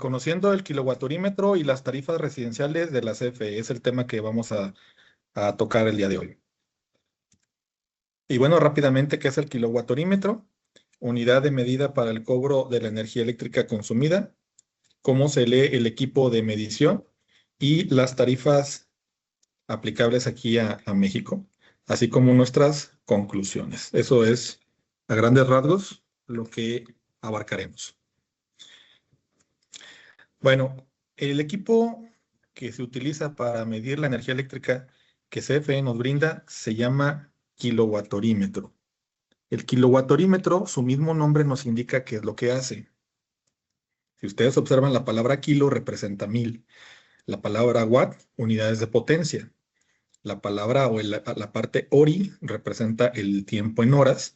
conociendo el kilowattorímetro y las tarifas residenciales de la CFE es el tema que vamos a tocar el día de hoy. Y bueno, rápidamente, ¿qué es el kilowattorímetro? Unidad de medida para el cobro de la energía eléctrica consumida, cómo se lee el equipo de medición y las tarifas aplicables aquí a México, así como nuestras conclusiones. Eso es, a grandes rasgos, lo que abarcaremos. Bueno, el equipo que se utiliza para medir la energía eléctrica que CFE nos brinda se llama kilowattorímetro. El kilowattorímetro, su mismo nombre nos indica qué es lo que hace. Si ustedes observan, la palabra kilo representa 1000, la palabra watt, unidades de potencia, la palabra o la parte hori representa el tiempo en horas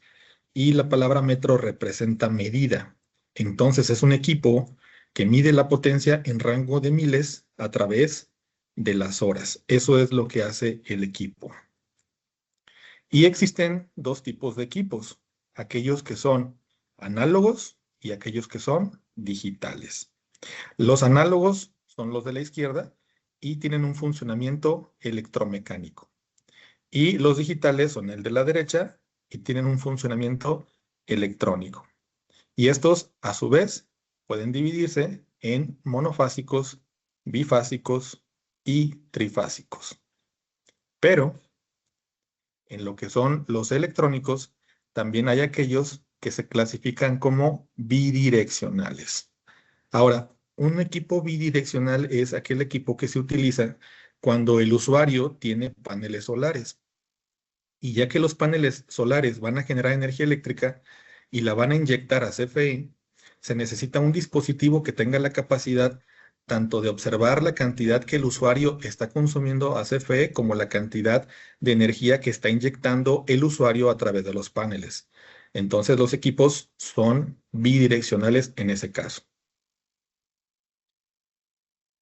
y la palabra metro representa medida. Entonces es un equipo que mide la potencia en rango de miles a través de las horas. Eso es lo que hace el equipo. Y existen dos tipos de equipos, aquellos que son análogos y aquellos que son digitales. Los análogos son los de la izquierda y tienen un funcionamiento electromecánico. Y los digitales son el de la derecha y tienen un funcionamiento electrónico. Y estos, a su vez, pueden dividirse en monofásicos, bifásicos y trifásicos. Pero en lo que son los electrónicos, también hay aquellos que se clasifican como bidireccionales. Ahora, un equipo bidireccional es aquel equipo que se utiliza cuando el usuario tiene paneles solares. Y ya que los paneles solares van a generar energía eléctrica y la van a inyectar a CFE, se necesita un dispositivo que tenga la capacidad tanto de observar la cantidad que el usuario está consumiendo a CFE como la cantidad de energía que está inyectando el usuario a través de los paneles. Entonces los equipos son bidireccionales en ese caso.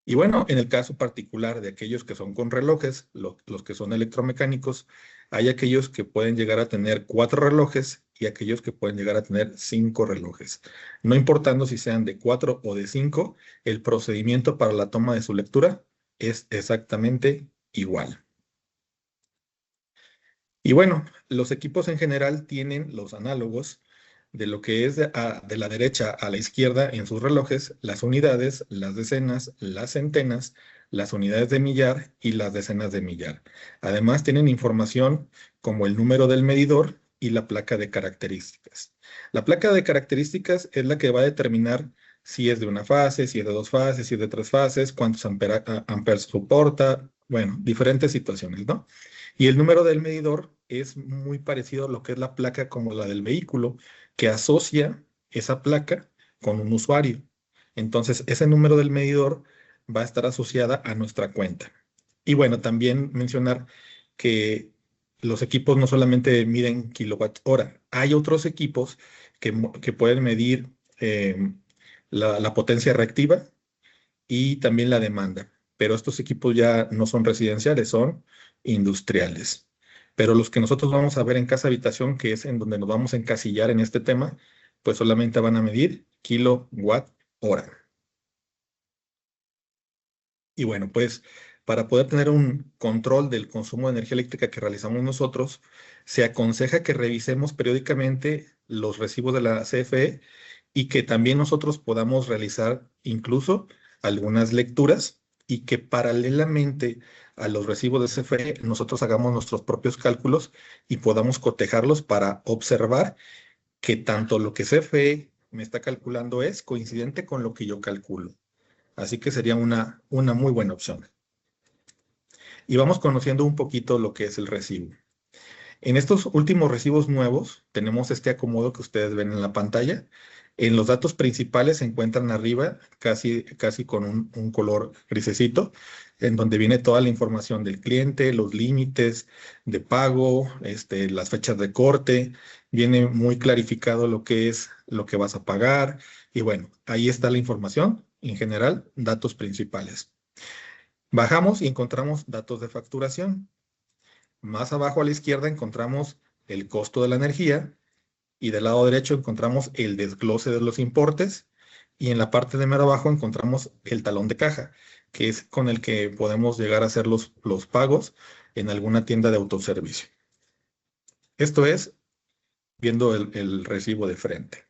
Y bueno, en el caso particular de aquellos que son con relojes, los que son electromecánicos, hay aquellos que pueden llegar a tener 4 relojes y aquellos que pueden llegar a tener 5 relojes. No importando si sean de 4 o de 5, el procedimiento para la toma de su lectura es exactamente igual. Y bueno, los equipos en general tienen los análogos de lo que es de la derecha a la izquierda en sus relojes, las unidades, las decenas, las centenas, las unidades de millar y las decenas de millar. Además, tienen información como el número del medidor y la placa de características. La placa de características es la que va a determinar si es de una fase, si es de 2 fases, si es de 3 fases, cuántos amperes soporta, bueno, diferentes situaciones, ¿no? Y el número del medidor es muy parecido a lo que es la placa como la del vehículo, que asocia esa placa con un usuario. Entonces, ese número del medidor va a estar asociada a nuestra cuenta. Y bueno, también mencionar que los equipos no solamente miden kilowatt hora, hay otros equipos que pueden medir la potencia reactiva y también la demanda. Pero estos equipos ya no son residenciales, son industriales. Pero los que nosotros vamos a ver en casa habitación, que es en donde nos vamos a encasillar en este tema, pues solamente van a medir kilowatt hora. Y bueno, pues para poder tener un control del consumo de energía eléctrica que realizamos nosotros, se aconseja que revisemos periódicamente los recibos de la CFE y que también nosotros podamos realizar incluso algunas lecturas y que paralelamente a los recibos de CFE nosotros hagamos nuestros propios cálculos y podamos cotejarlos para observar que tanto lo que CFE me está calculando es coincidente con lo que yo calculo. Así que sería una muy buena opción. Y vamos conociendo un poquito lo que es el recibo. En estos últimos recibos nuevos tenemos este acomodo que ustedes ven en la pantalla. En los datos principales se encuentran arriba, casi con un color grisecito, en donde viene toda la información del cliente, los límites de pago, las fechas de corte, viene muy clarificado lo que es lo que vas a pagar. Y bueno, ahí está la información, en general, datos principales. Bajamos y encontramos datos de facturación. Más abajo a la izquierda encontramos el costo de la energía y del lado derecho encontramos el desglose de los importes Y en la parte de mero abajo encontramos el talón de caja, que es con el que podemos llegar a hacer los pagos en alguna tienda de autoservicio. Esto es viendo el recibo de frente.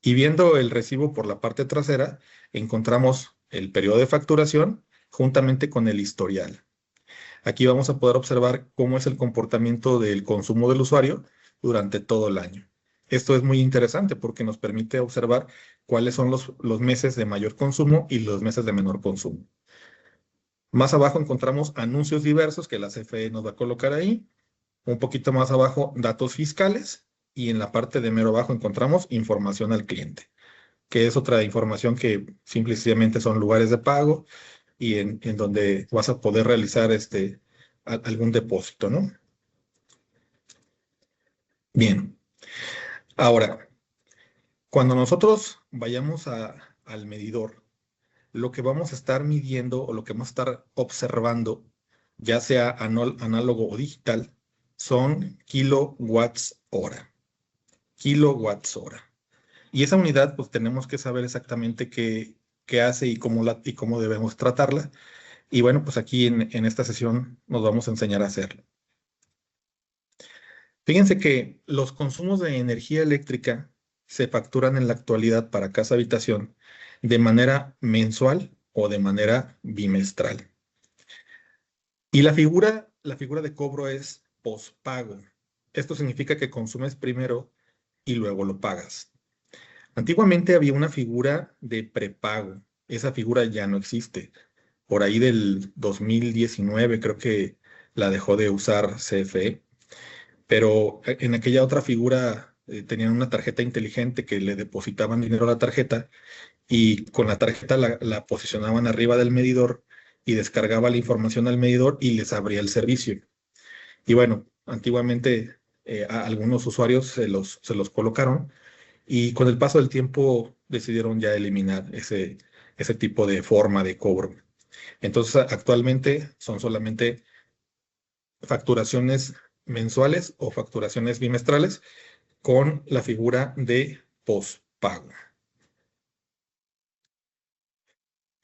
Y viendo el recibo por la parte trasera, encontramos el periodo de facturación juntamente con el historial. Aquí vamos a poder observar cómo es el comportamiento del consumo del usuario durante todo el año. Esto es muy interesante porque nos permite observar cuáles son los meses de mayor consumo y los meses de menor consumo. Más abajo encontramos anuncios diversos que la CFE nos va a colocar ahí. Un poquito más abajo, datos fiscales. Y en la parte de mero abajo encontramos información al cliente, que es otra información que simplemente son lugares de pago y en donde vas a poder realizar algún depósito, ¿no? Bien, ahora, cuando nosotros vayamos al medidor, lo que vamos a estar midiendo o lo que vamos a estar observando, ya sea análogo o digital, son kilowatts hora. Kilowatts hora. Y esa unidad, pues tenemos que saber exactamente qué hace y cómo debemos tratarla. Y bueno, pues aquí en esta sesión nos vamos a enseñar a hacerlo. Fíjense que los consumos de energía eléctrica se facturan en la actualidad para casa habitación de manera mensual o de manera bimestral. Y la figura de cobro es pospago. Esto significa que consumes primero y luego lo pagas. Antiguamente había una figura de prepago. Esa figura ya no existe. Por ahí del 2019 creo que la dejó de usar CFE, pero en aquella otra figura tenían una tarjeta inteligente que le depositaban dinero a la tarjeta y con la tarjeta la posicionaban arriba del medidor y descargaba la información al medidor y les abría el servicio. Y bueno, antiguamente a algunos usuarios se los colocaron y con el paso del tiempo decidieron ya eliminar ese tipo de forma de cobro. Entonces, actualmente son solamente facturaciones mensuales o facturaciones bimestrales con la figura de postpago.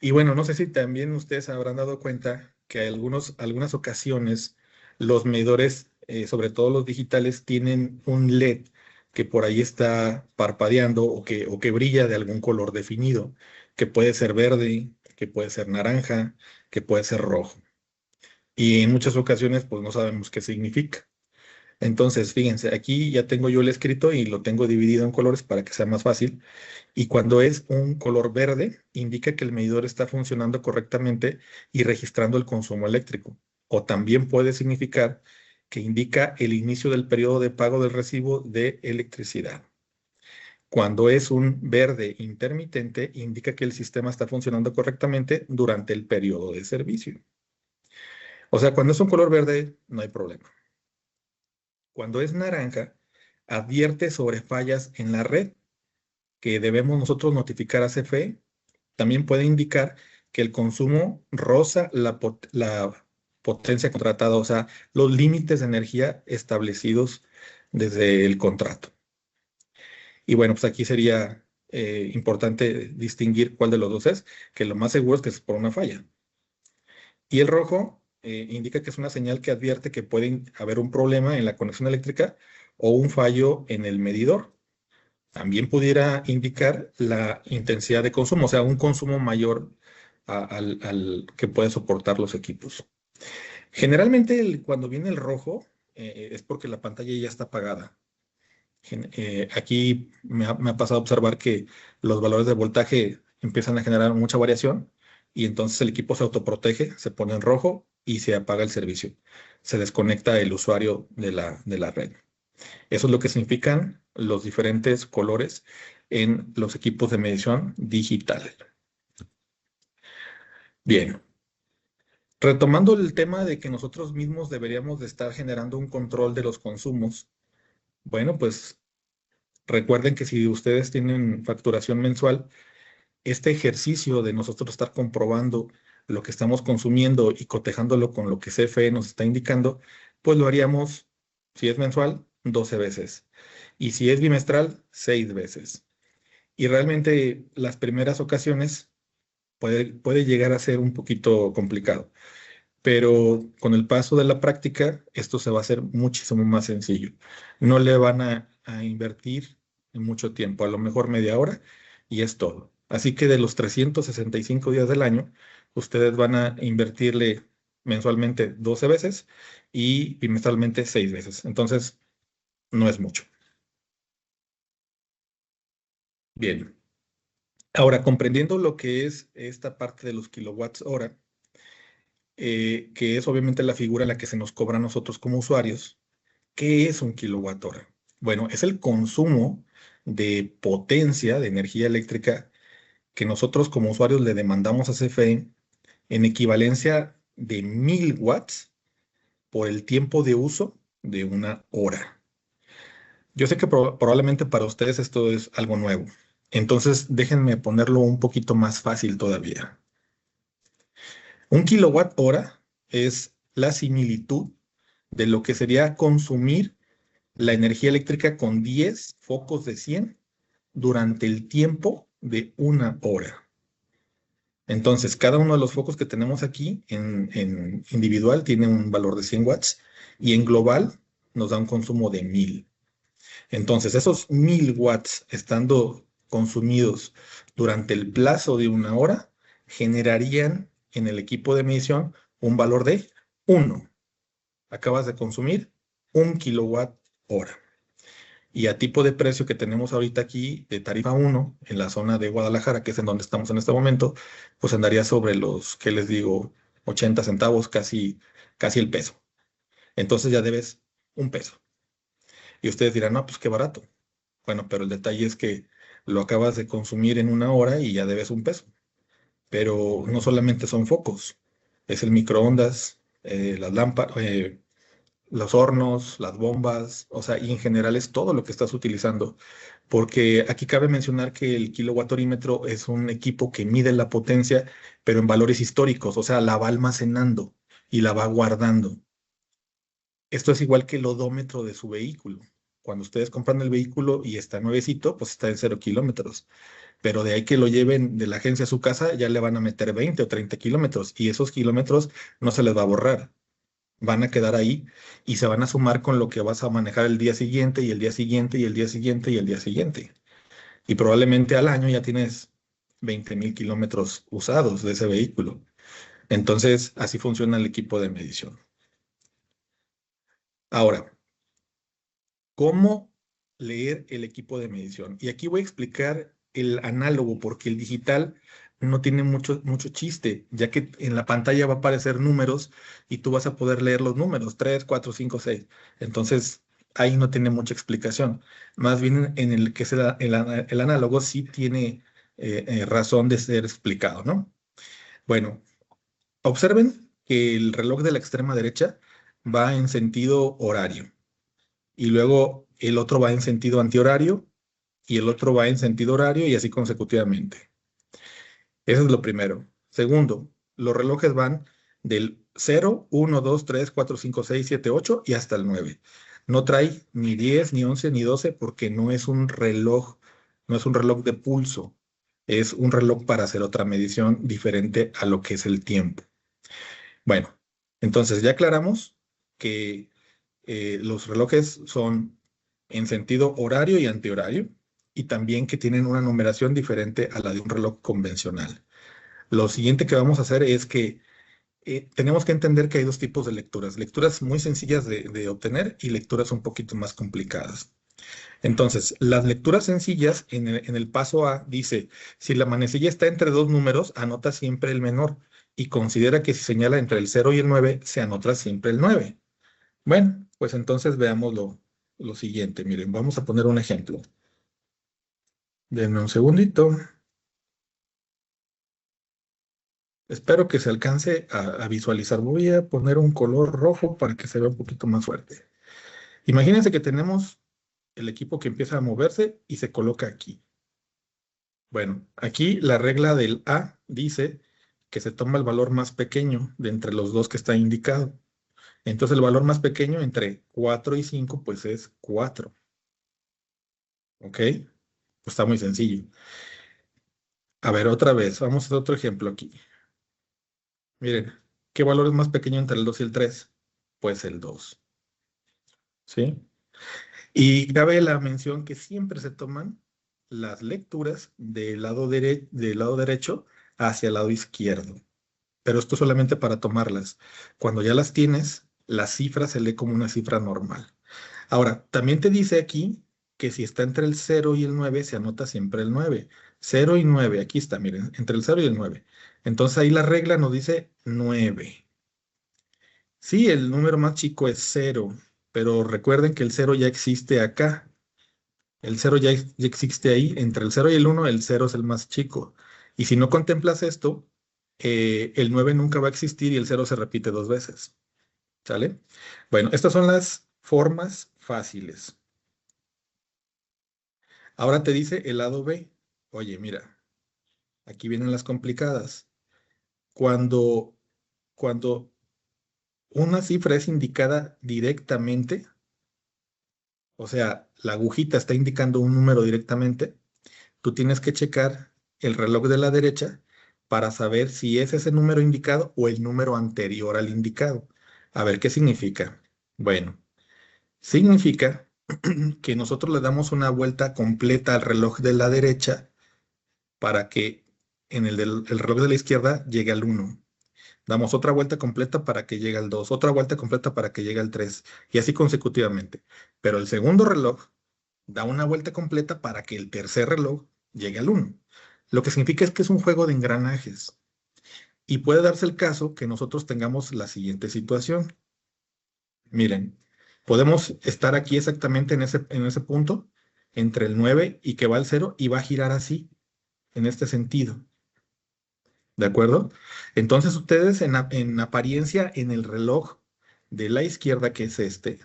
Y bueno, no sé si también ustedes habrán dado cuenta que algunas ocasiones los medidores, sobre todo los digitales, tienen un LED que por ahí está parpadeando o que brilla de algún color definido, que puede ser verde, que puede ser naranja, que puede ser rojo. Y en muchas ocasiones pues no sabemos qué significa. Entonces, fíjense, aquí ya tengo yo el escrito y lo tengo dividido en colores para que sea más fácil. Y cuando es un color verde, indica que el medidor está funcionando correctamente y registrando el consumo eléctrico. O también puede significar que indica el inicio del periodo de pago del recibo de electricidad. Cuando es un verde intermitente, indica que el sistema está funcionando correctamente durante el periodo de servicio. O sea, cuando es un color verde, no hay problema. Cuando es naranja, advierte sobre fallas en la red que debemos nosotros notificar a CFE. También puede indicar que el consumo roza la potencia contratada, o sea, los límites de energía establecidos desde el contrato. Y bueno, pues aquí sería importante distinguir cuál de los dos es, que lo más seguro es que es por una falla. Y el rojo indica que es una señal que advierte que puede haber un problema en la conexión eléctrica o un fallo en el medidor. También pudiera indicar la intensidad de consumo, o sea, un consumo mayor al que pueden soportar los equipos. Generalmente cuando viene el rojo es porque la pantalla ya está apagada. Aquí me ha pasado a observar que los valores de voltaje empiezan a generar mucha variación y entonces el equipo se autoprotege, se pone en rojo y se apaga el servicio. Se desconecta el usuario de la red. Eso es lo que significan los diferentes colores en los equipos de medición digital. Bien, retomando el tema de que nosotros mismos deberíamos de estar generando un control de los consumos. Bueno, pues recuerden que si ustedes tienen facturación mensual, este ejercicio de nosotros estar comprobando lo que estamos consumiendo y cotejándolo con lo que CFE nos está indicando, pues lo haríamos, si es mensual, 12 veces. Y si es bimestral, 6 veces. Y realmente las primeras ocasiones puede llegar a ser un poquito complicado, pero con el paso de la práctica esto se va a hacer muchísimo más sencillo. No le van a invertir en mucho tiempo, a lo mejor media hora y es todo. Así que de los 365 días del año, ustedes van a invertirle mensualmente 12 veces y bimestralmente 6 veces. Entonces, no es mucho. Bien. Ahora, comprendiendo lo que es esta parte de los kilowatts hora, que es obviamente la figura en la que se nos cobra a nosotros como usuarios, ¿qué es un kilowatt hora? Bueno, es el consumo de potencia de energía eléctrica que nosotros como usuarios le demandamos a CFE en equivalencia de 1000 watts por el tiempo de uso de una hora. Yo sé que probablemente para ustedes esto es algo nuevo. Entonces, déjenme ponerlo un poquito más fácil todavía. Un kilowatt hora es la similitud de lo que sería consumir la energía eléctrica con 10 focos de 100 durante el tiempo de una hora. Entonces, cada uno de los focos que tenemos aquí en individual tiene un valor de 100 watts y en global nos da un consumo de 1000. Entonces, esos 1000 watts estando consumidos durante el plazo de una hora generarían en el equipo de medición un valor de 1. Acabas de consumir 1 kilowatt hora. Y a tipo de precio que tenemos ahorita aquí de tarifa 1 en la zona de Guadalajara, que es en donde estamos en este momento, pues andaría sobre los, ¿qué les digo? 80 centavos, casi el peso. Entonces ya debes un peso. Y ustedes dirán, no, pues qué barato. Bueno, pero el detalle es que lo acabas de consumir en una hora y ya debes un peso. Pero no solamente son focos, es el microondas, las lámparas, los hornos, las bombas, o sea, y en general es todo lo que estás utilizando. Porque aquí cabe mencionar que el kilowattorímetro es un equipo que mide la potencia, pero en valores históricos, o sea, la va almacenando y la va guardando. Esto es igual que el odómetro de su vehículo. Cuando ustedes compran el vehículo y está nuevecito, pues está en 0 kilómetros. Pero de ahí que lo lleven de la agencia a su casa, ya le van a meter 20 o 30 kilómetros y esos kilómetros no se les va a borrar. Van a quedar ahí y se van a sumar con lo que vas a manejar el día siguiente y el día siguiente y el día siguiente y el día siguiente. Y probablemente al año ya tienes 20,000 kilómetros usados de ese vehículo. Entonces, así funciona el equipo de medición. Ahora, ¿cómo leer el equipo de medición? Y aquí voy a explicar el análogo, porque el digital no tiene mucho chiste, ya que en la pantalla va a aparecer números y tú vas a poder leer los números, 3, 4, 5, 6. Entonces, ahí no tiene mucha explicación. Más bien en el que se da el análogo sí tiene razón de ser explicado, ¿no? Bueno, observen que el reloj de la extrema derecha va en sentido horario y luego el otro va en sentido antihorario y el otro va en sentido horario y así consecutivamente. Eso es lo primero. Segundo, los relojes van del 0, 1, 2, 3, 4, 5, 6, 7, 8 y hasta el 9. No trae ni 10, ni 11, ni 12 porque no es un reloj, no es un reloj de pulso. Es un reloj para hacer otra medición diferente a lo que es el tiempo. Bueno, entonces ya aclaramos que los relojes son en sentido horario y antihorario y también que tienen una numeración diferente a la de un reloj convencional. Lo siguiente que vamos a hacer es que tenemos que entender que hay dos tipos de lecturas. Lecturas muy sencillas de obtener y lecturas un poquito más complicadas. Entonces, las lecturas sencillas en el paso A dice, si la manecilla está entre dos números, anota siempre el menor y considera que si señala entre el 0 y el 9, se anota siempre el 9. Bueno, pues entonces veamos lo siguiente. Miren, vamos a poner un ejemplo. Denme un segundito. Espero que se alcance a visualizar. Voy a poner un color rojo para que se vea un poquito más fuerte. Imagínense que tenemos el equipo que empieza a moverse y se coloca aquí. Bueno, aquí la regla del A dice que se toma el valor más pequeño de entre los dos que está indicado. Entonces el valor más pequeño entre 4 y 5 pues es 4. ¿Ok? Pues está muy sencillo. A ver, otra vez, vamos a hacer otro ejemplo aquí. Miren, ¿qué valor es más pequeño entre el 2 y el 3? Pues el 2, ¿sí? Y cabe la mención que siempre se toman las lecturas del lado derecho hacia el lado izquierdo. Pero esto solamente para tomarlas. Cuando ya las tienes, la cifra se lee como una cifra normal. Ahora, también te dice aquí que si está entre el 0 y el 9, se anota siempre el 9. 0 y 9, aquí está, miren, entre el 0 y el 9. Entonces ahí la regla nos dice 9. Sí, el número más chico es 0, pero recuerden que el 0 ya existe acá. El 0 ya existe ahí. Entre el 0 y el 1, el 0 es el más chico. Y si no contemplas esto, el 9 nunca va a existir y el 0 se repite dos veces. ¿Sale? Bueno, estas son las formas fáciles. Ahora te dice el lado B. Oye, mira, aquí vienen las complicadas. Cuando, cuando una cifra es indicada directamente, o sea, la agujita está indicando un número directamente, tú tienes que checar el reloj de la derecha para saber si es ese número indicado o el número anterior al indicado. A ver, ¿qué significa? Bueno, significa que nosotros le damos una vuelta completa al reloj de la derecha para que en el reloj de la izquierda llegue al 1. Damos otra vuelta completa para que llegue al 2, otra vuelta completa para que llegue al 3 y así consecutivamente. Pero el segundo reloj da una vuelta completa para que el tercer reloj llegue al 1. Lo que significa es que es un juego de engranajes. Y puede darse el caso que nosotros tengamos la siguiente situación. Miren, podemos estar aquí exactamente en ese punto, entre el 9 y que va al 0 y va a girar así, en este sentido. ¿De acuerdo? Entonces ustedes en apariencia en el reloj de la izquierda, que es este,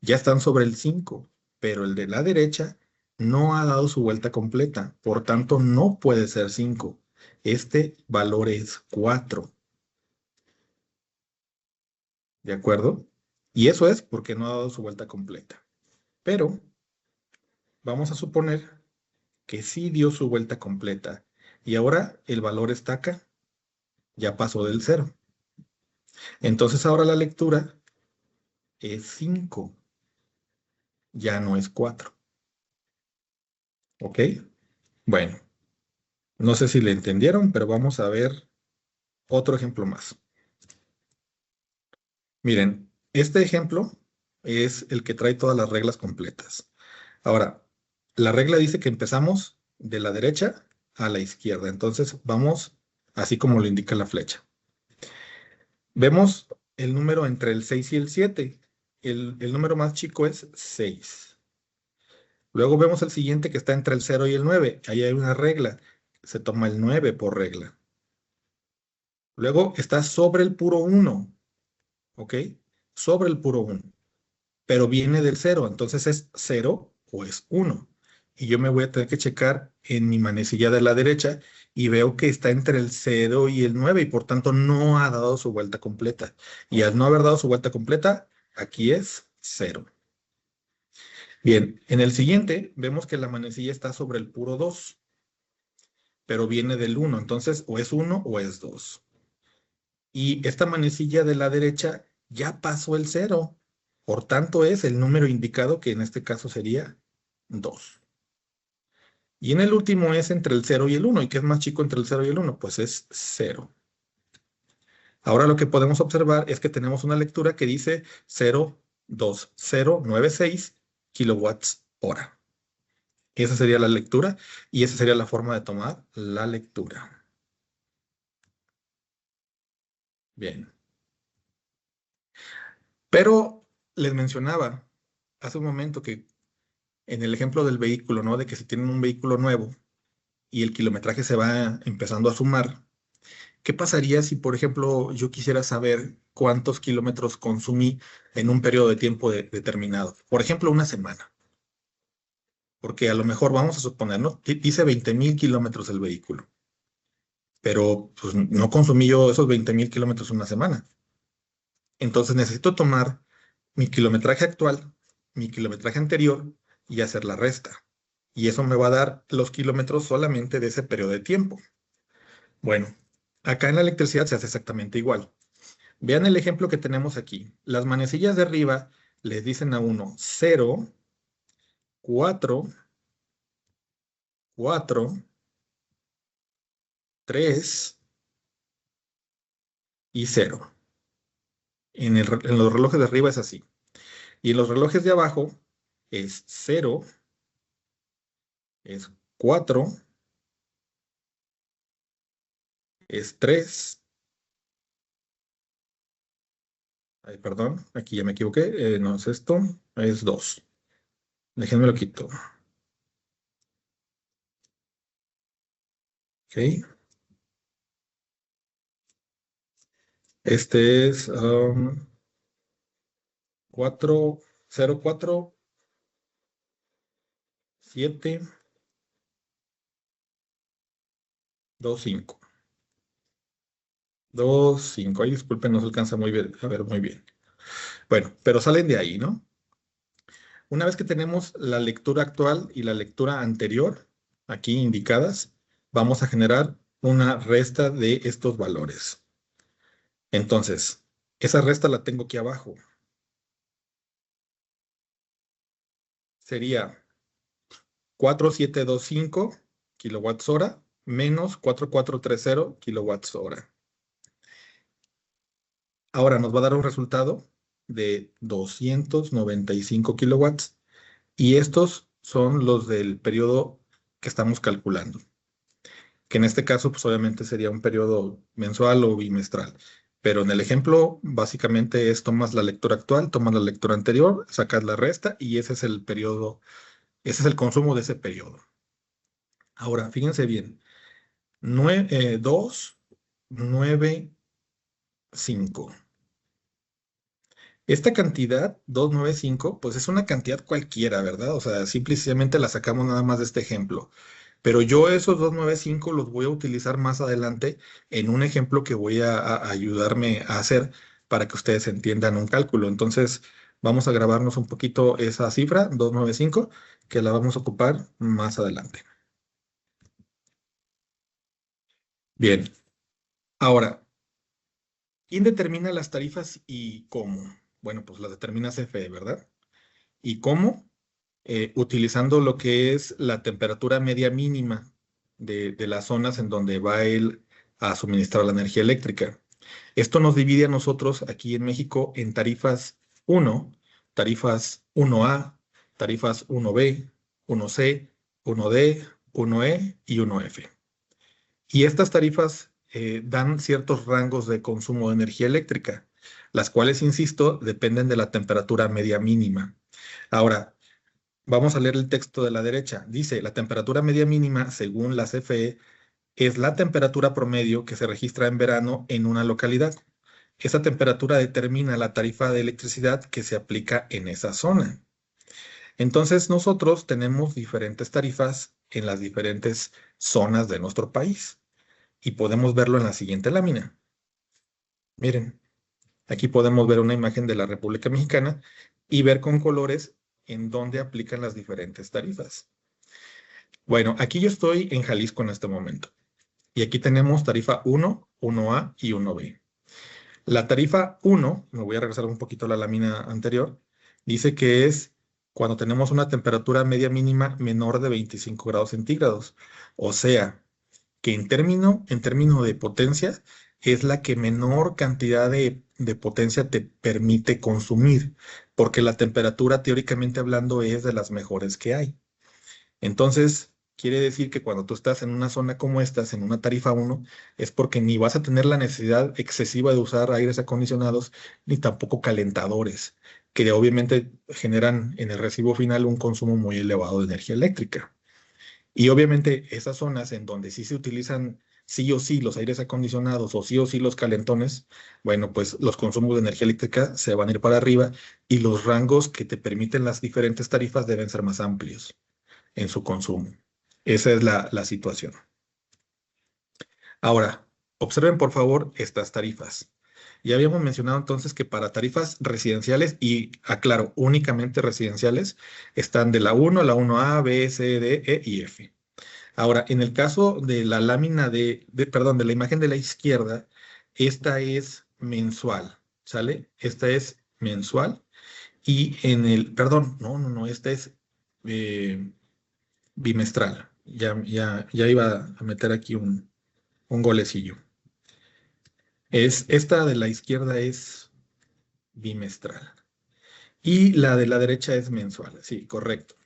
ya están sobre el 5, pero el de la derecha no ha dado su vuelta completa, por tanto no puede ser 5. Este valor es 4, ¿de acuerdo? Y eso es porque no ha dado su vuelta completa. Pero vamos a suponer que sí dio su vuelta completa y ahora el valor está acá, ya pasó del 0. Entonces ahora la lectura es 5, ya no es 4. ¿Ok? Bueno, no sé si le entendieron, pero vamos a ver otro ejemplo más. Miren, este ejemplo es el que trae todas las reglas completas. Ahora, la regla dice que empezamos de la derecha a la izquierda. Entonces vamos así como lo indica la flecha. Vemos el número entre el 6 y el 7. El número más chico es 6. Luego vemos el siguiente que está entre el 0 y el 9. Ahí hay una regla. Se toma el 9 por regla. Luego está sobre el puro 1. ¿Ok? Sobre el puro 1. Pero viene del 0. Entonces es 0 o es 1. Y yo me voy a tener que checar en mi manecilla de la derecha y veo que está entre el 0 y el 9 y por tanto no ha dado su vuelta completa. Y al no haber dado su vuelta completa, aquí es 0. Bien, en el siguiente vemos que la manecilla está sobre el puro 2, pero viene del 1, entonces o es 1 o es 2. Y esta manecilla de la derecha ya pasó el 0, por tanto es el número indicado que en este caso sería 2. Y en el último es entre el 0 y el 1. ¿Y qué es más chico entre el 0 y el 1? Pues es 0. Ahora lo que podemos observar es que tenemos una lectura que dice 02096 kilowatts hora. Esa sería la lectura y esa sería la forma de tomar la lectura. Bien. Pero les mencionaba hace un momento que en el ejemplo del vehículo, ¿no? De que si tienen un vehículo nuevo y el kilometraje se va empezando a sumar, ¿qué pasaría si, por ejemplo, yo quisiera saber cuántos kilómetros consumí en un periodo de tiempo determinado? Por ejemplo, una semana. Porque a lo mejor vamos a suponer, ¿no? Dice 20,000 kilómetros el vehículo, pero pues, no consumí yo esos 20,000 kilómetros una semana. Entonces necesito tomar mi kilometraje actual, mi kilometraje anterior y hacer la resta. y eso me va a dar los kilómetros solamente de ese periodo de tiempo. Bueno, acá en la electricidad se hace exactamente igual. Vean el ejemplo que tenemos aquí. Las manecillas de arriba les dicen a uno 0, 4, 4, 3 y 0. En los relojes de arriba es así. Y en los relojes de abajo es 0, es 4, es 3. Ay, perdón, aquí ya me equivoqué. No es esto, es 2. Déjenme lo quito. Ok. Este es 4, 0, 4, 7, 2, 5. 2, 5. Ay, disculpen, no se alcanza muy bien, a ver muy bien. Bueno, pero salen de ahí, ¿no? Una vez que tenemos la lectura actual y la lectura anterior, aquí indicadas, vamos a generar una resta de estos valores. Entonces, esa resta la tengo aquí abajo. Sería 4725 kilowatts hora menos 4430 kilowatts hora. Ahora nos va a dar un resultado de 295 kilowatts y estos son los del periodo que estamos calculando, que en este caso pues obviamente sería un periodo mensual o bimestral. Pero en el ejemplo básicamente es tomas la lectura actual, tomas la lectura anterior, sacas la resta y ese es el periodo, ese es el consumo de ese periodo. Ahora, fíjense bien, 2, 9, 5. Esta cantidad, 295, pues es una cantidad cualquiera, ¿verdad? O sea, simplemente la sacamos nada más de este ejemplo. Pero yo esos 295 los voy a utilizar más adelante en un ejemplo que voy a ayudarme a hacer para que ustedes entiendan un cálculo. Entonces, vamos a grabarnos un poquito esa cifra, 295, que la vamos a ocupar más adelante. Bien, ahora, ¿quién determina las tarifas y cómo? Bueno, pues las determina CFE, ¿verdad? ¿Y cómo? Utilizando lo que es la temperatura media mínima de las zonas en donde va él a suministrar la energía eléctrica. Esto nos divide a nosotros aquí en México en tarifas 1, tarifas 1A, tarifas 1B, 1C, 1D, 1E y 1F. Y estas tarifas dan ciertos rangos de consumo de energía eléctrica, las cuales, insisto, dependen de la temperatura media mínima. Ahora, vamos a leer el texto de la derecha. Dice, la temperatura media mínima, según la CFE, es la temperatura promedio que se registra en verano en una localidad. Esa temperatura determina la tarifa de electricidad que se aplica en esa zona. Entonces, nosotros tenemos diferentes tarifas en las diferentes zonas de nuestro país y podemos verlo en la siguiente lámina. Miren, aquí podemos ver una imagen de la República Mexicana y ver con colores en dónde aplican las diferentes tarifas. Bueno, aquí yo estoy en Jalisco en este momento y aquí tenemos tarifa 1, 1A y 1B. La tarifa 1, me voy a regresar un poquito a la lámina anterior, dice que es cuando tenemos una temperatura media mínima menor de 25 grados centígrados. O sea, que en término de potencia es la que menor cantidad de potencia te permite consumir, porque la temperatura teóricamente hablando es de las mejores que hay. Entonces, quiere decir que cuando tú estás en una zona como estas, en una tarifa 1, es porque ni vas a tener la necesidad excesiva de usar aires acondicionados, ni tampoco calentadores, que obviamente generan en el recibo final un consumo muy elevado de energía eléctrica. Y obviamente esas zonas en donde sí se utilizan sí o sí los aires acondicionados o sí los calentones, bueno, pues los consumos de energía eléctrica se van a ir para arriba y los rangos que te permiten las diferentes tarifas deben ser más amplios en su consumo. Esa es la situación. Ahora, observen por favor estas tarifas. Ya habíamos mencionado entonces que para tarifas residenciales, y aclaro, únicamente residenciales, están de la 1, la 1A, B, C, D, E y F. Ahora, en el caso de la lámina perdón, de la imagen de la izquierda, esta es mensual, ¿sale? Esta es mensual. Y perdón, no, esta es eh, bimestral. Ya iba a meter aquí un golecillo. Esta de la izquierda es bimestral. Y la de la derecha es mensual. Sí, correcto.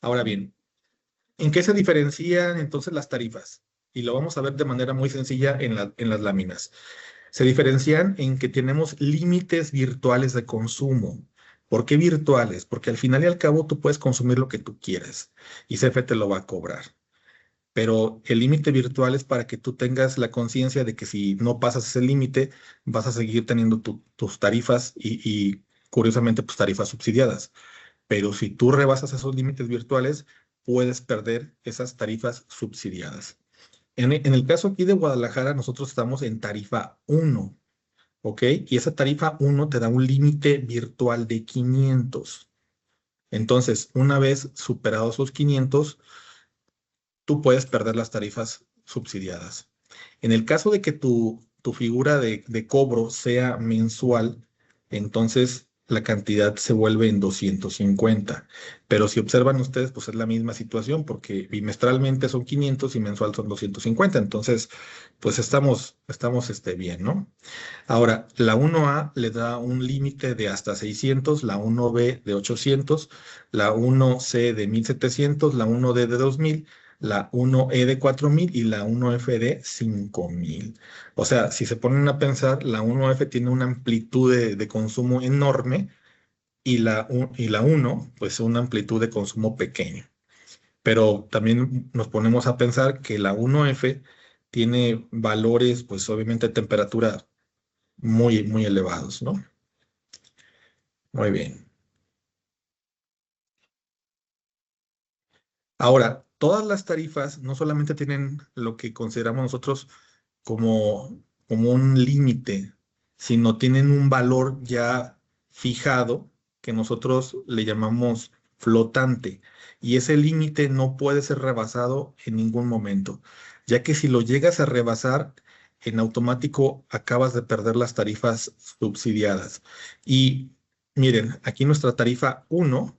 Ahora bien, ¿en qué se diferencian entonces las tarifas? Y lo vamos a ver de manera muy sencilla en las láminas. Se diferencian en que tenemos límites virtuales de consumo. ¿Por qué virtuales? Porque al final y al cabo tú puedes consumir lo que tú quieras y CFE te lo va a cobrar. Pero el límite virtual es para que tú tengas la conciencia de que si no pasas ese límite, vas a seguir teniendo tus tarifas y curiosamente, pues tarifas subsidiadas. Pero si tú rebasas esos límites virtuales, puedes perder esas tarifas subsidiadas. En el caso aquí de Guadalajara, nosotros estamos en tarifa 1, ¿ok? Y esa tarifa 1 te da un límite virtual de 500. Entonces, una vez superados esos 500, tú puedes perder las tarifas subsidiadas. En el caso de que tu figura de cobro sea mensual, entonces la cantidad se vuelve en 250. Pero si observan ustedes, pues es la misma situación, porque bimestralmente son 500 y mensual son 250. Entonces, pues estamos bien, ¿no? Ahora, la 1A le da un límite de hasta 600, la 1B de 800, la 1C de 1700, la 1D de 2000, la 1E de 4000 y la 1F de 5000. O sea, si se ponen a pensar, la 1F tiene una amplitud de consumo enorme y la 1, pues una amplitud de consumo pequeño. Pero también nos ponemos a pensar que la 1F tiene valores, pues obviamente de temperatura muy, muy elevados, ¿no? Muy bien. Ahora, todas las tarifas no solamente tienen lo que consideramos nosotros como un límite, sino tienen un valor ya fijado que nosotros le llamamos flotante. Y ese límite no puede ser rebasado en ningún momento, ya que si lo llegas a rebasar, en automático acabas de perder las tarifas subsidiadas. Y miren, aquí nuestra tarifa 1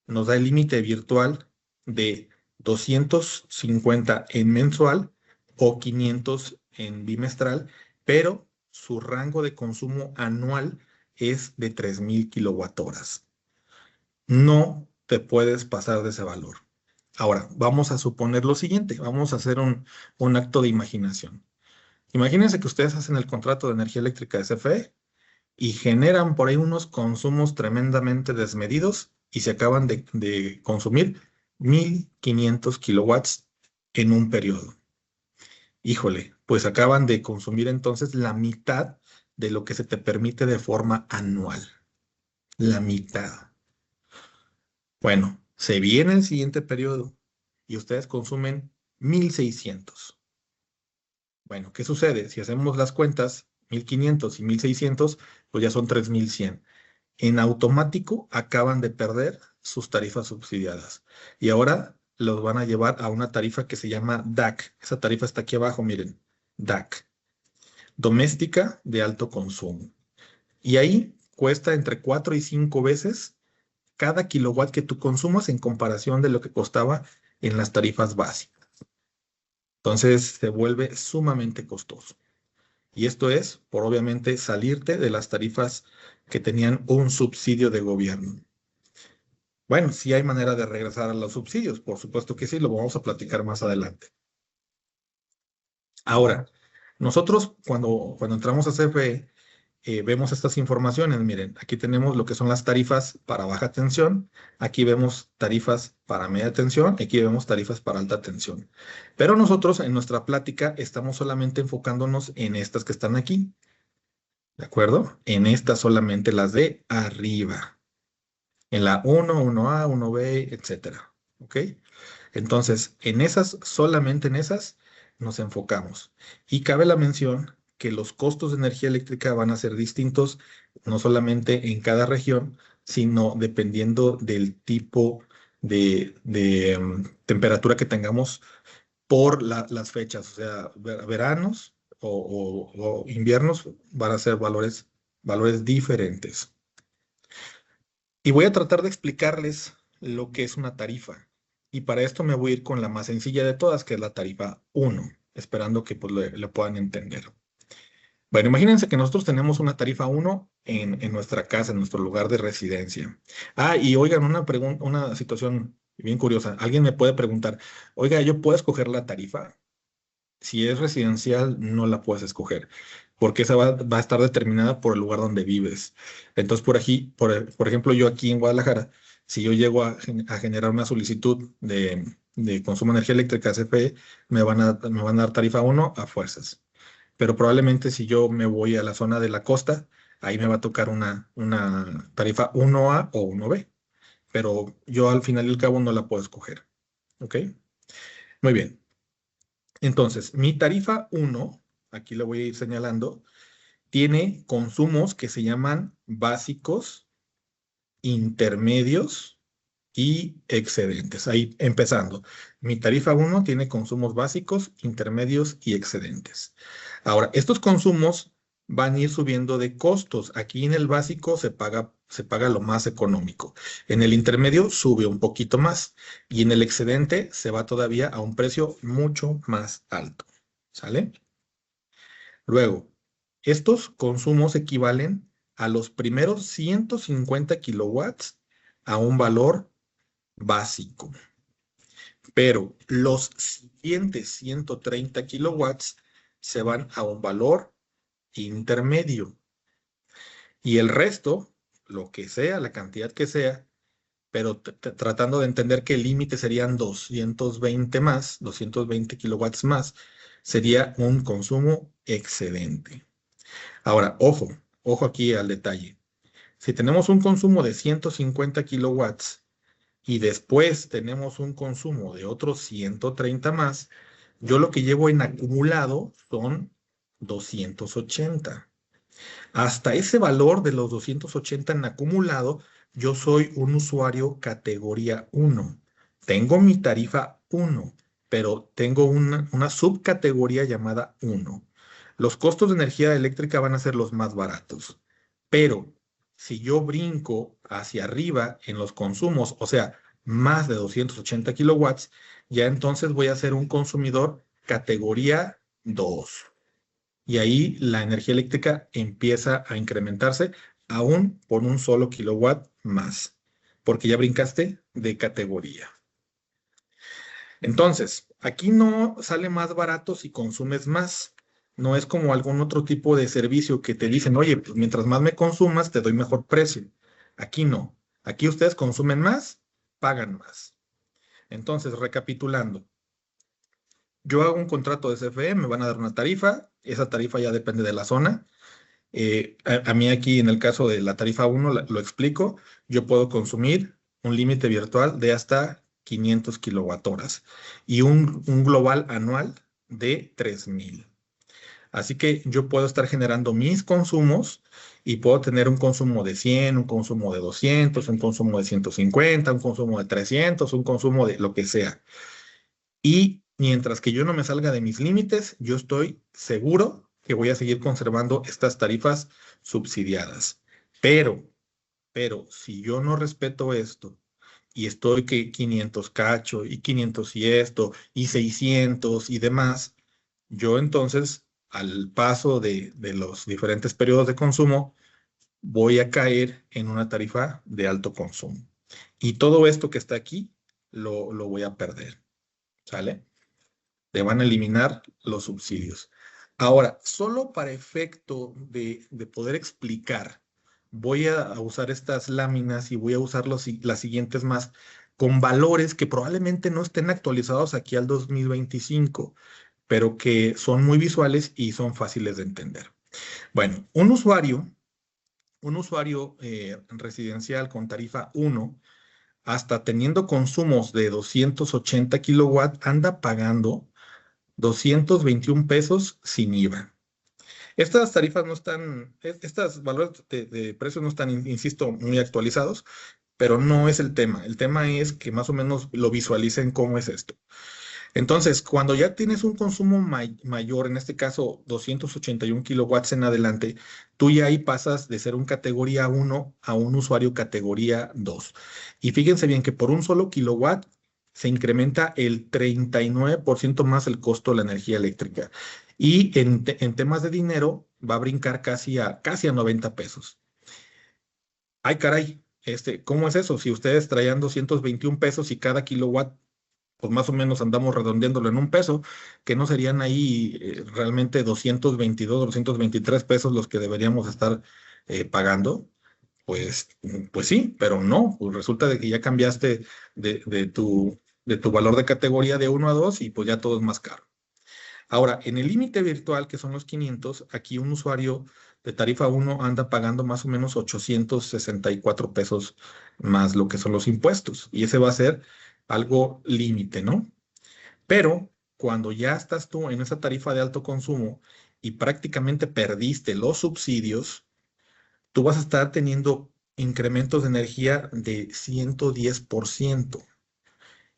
nos da el límite virtual de 250 en mensual o 500 en bimestral, pero su rango de consumo anual es de 3000 kWh. No te puedes pasar de ese valor. Ahora, vamos a suponer lo siguiente, vamos a hacer un acto de imaginación. Imagínense que ustedes hacen el contrato de energía eléctrica de CFE y generan por ahí unos consumos tremendamente desmedidos y se acaban de consumir 1500 kilowatts en un periodo. Híjole, pues acaban de consumir entonces la mitad de lo que se te permite de forma anual. La mitad. Bueno, se viene el siguiente periodo y ustedes consumen 1600. Bueno, ¿qué sucede? Si hacemos las cuentas, 1500 y 1600, pues ya son 3100. En automático acaban de perder sus tarifas subsidiadas y ahora los van a llevar a una tarifa que se llama DAC. Esa tarifa está aquí abajo, miren, DAC, doméstica de alto consumo. Y ahí cuesta entre 4 y 5 veces cada kilowatt que tú consumas en comparación de lo que costaba en las tarifas básicas. Entonces se vuelve sumamente costoso. Y esto es por obviamente salirte de las tarifas que tenían un subsidio de gobierno. Bueno, sí hay manera de regresar a los subsidios, por supuesto que sí, lo vamos a platicar más adelante. Ahora, nosotros cuando entramos a CFE, vemos estas informaciones. Miren, aquí tenemos lo que son las tarifas para baja tensión, aquí vemos tarifas para media tensión, aquí vemos tarifas para alta tensión. Pero nosotros en nuestra plática estamos solamente enfocándonos en estas que están aquí, ¿de acuerdo? En estas solamente las de arriba, en la 1, 1A, 1B, etcétera. ¿Ok? Entonces, en esas, solamente en esas, nos enfocamos. Y cabe la mención que los costos de energía eléctrica van a ser distintos, no solamente en cada región, sino dependiendo del tipo de temperatura que tengamos por las fechas. O sea, veranos o inviernos van a ser valores diferentes. Y voy a tratar de explicarles lo que es una tarifa. Y para esto me voy a ir con la más sencilla de todas, que es la tarifa 1, esperando que pues, le puedan entender. Bueno, imagínense que nosotros tenemos una tarifa 1 en nuestra casa, en nuestro lugar de residencia. Ah, y oigan, una situación bien curiosa. Alguien me puede preguntar, oiga, ¿yo puedo escoger la tarifa? Si es residencial, no la puedes escoger, porque esa va a estar determinada por el lugar donde vives. Entonces, por ejemplo, yo aquí en Guadalajara, si yo llego a generar una solicitud de consumo de energía eléctrica a CFE, me van a dar tarifa 1 a fuerzas. Pero probablemente si yo me voy a la zona de la costa, ahí me va a tocar una tarifa 1A o 1B. Pero yo al final y al cabo no la puedo escoger. ¿Ok? Muy bien. Entonces, mi tarifa 1, aquí lo voy a ir señalando, tiene consumos que se llaman básicos, intermedios y excedentes. Ahí empezando. Mi tarifa 1 tiene consumos básicos, intermedios y excedentes. Ahora, estos consumos van a ir subiendo de costos. Aquí en el básico se paga lo más económico. En el intermedio sube un poquito más y en el excedente se va todavía a un precio mucho más alto. ¿Sale? Luego, estos consumos equivalen a los primeros 150 kilowatts a un valor básico, pero los siguientes 130 kilowatts se van a un valor intermedio y el resto, lo que sea, la cantidad que sea, pero tratando de entender que el límite serían 220 kilowatts más, sería un consumo excedente. Ahora, ojo aquí al detalle. Si tenemos un consumo de 150 kilowatts y después tenemos un consumo de otros 130 más, yo lo que llevo en acumulado son 280. Hasta ese valor de los 280 en acumulado, yo soy un usuario categoría 1. Tengo mi tarifa 1, pero tengo una subcategoría llamada 1. Los costos de energía eléctrica van a ser los más baratos, pero si yo brinco hacia arriba en los consumos, o sea, más de 280 kilowatts, ya entonces voy a ser un consumidor categoría 2. Y ahí la energía eléctrica empieza a incrementarse aún por un solo kilowatt más, porque ya brincaste de categoría. Entonces, aquí no sale más barato si consumes más. No es como algún otro tipo de servicio que te dicen, oye, pues mientras más me consumas, te doy mejor precio. Aquí no. Aquí ustedes consumen más, pagan más. Entonces, recapitulando, yo hago un contrato de CFE, me van a dar una tarifa, esa tarifa ya depende de la zona. A mí aquí en el caso de la tarifa 1 lo explico, yo puedo consumir un límite virtual de hasta 500 kilowatt-horas y un global anual de 3000. Así que yo puedo estar generando mis consumos y puedo tener un consumo de 100, un consumo de 200, un consumo de 150, un consumo de 300, un consumo de lo que sea. Y mientras que yo no me salga de mis límites, yo estoy seguro que voy a seguir conservando estas tarifas subsidiadas. Pero, si yo no respeto esto y estoy que 500 cacho y 500 y esto y 600 y demás, yo entonces, al paso de los diferentes periodos de consumo, voy a caer en una tarifa de alto consumo. Y todo esto que está aquí lo voy a perder. ¿Sale? Le van a eliminar los subsidios. Ahora, solo para efecto de poder explicar, voy a usar estas láminas y voy a usar las siguientes más con valores que probablemente no estén actualizados aquí al 2025, pero que son muy visuales y son fáciles de entender. Bueno, un usuario residencial con tarifa 1, hasta teniendo consumos de 280 kilowatts, anda pagando 221 pesos sin IVA. Estas tarifas no están, estas valores de precios no están, insisto, muy actualizados, pero no es el tema. El tema es que más o menos lo visualicen cómo es esto. Entonces, cuando ya tienes un consumo mayor, en este caso 281 kilowatts en adelante, tú ya ahí pasas de ser un categoría uno a un usuario categoría 2. Y fíjense bien que por un solo kilowatt se incrementa el 39% más el costo de la energía eléctrica. Y en temas de dinero va a brincar casi a 90 pesos. Ay, caray, ¿cómo es eso? Si ustedes traían 221 pesos y cada kilowatt pues más o menos andamos redondeándolo en un peso, que no serían ahí realmente 222, 223 pesos los que deberíamos estar pagando. Pues, pues sí, pero no, pues resulta de que ya cambiaste de tu valor de categoría de uno a 2 y pues ya todo es más caro. Ahora, en el límite virtual, que son los 500, aquí un usuario de tarifa uno anda pagando más o menos 864 pesos más lo que son los impuestos. Y ese va a ser algo límite, ¿no? Pero cuando ya estás tú en esa tarifa de alto consumo y prácticamente perdiste los subsidios, tú vas a estar teniendo incrementos de energía de 110%.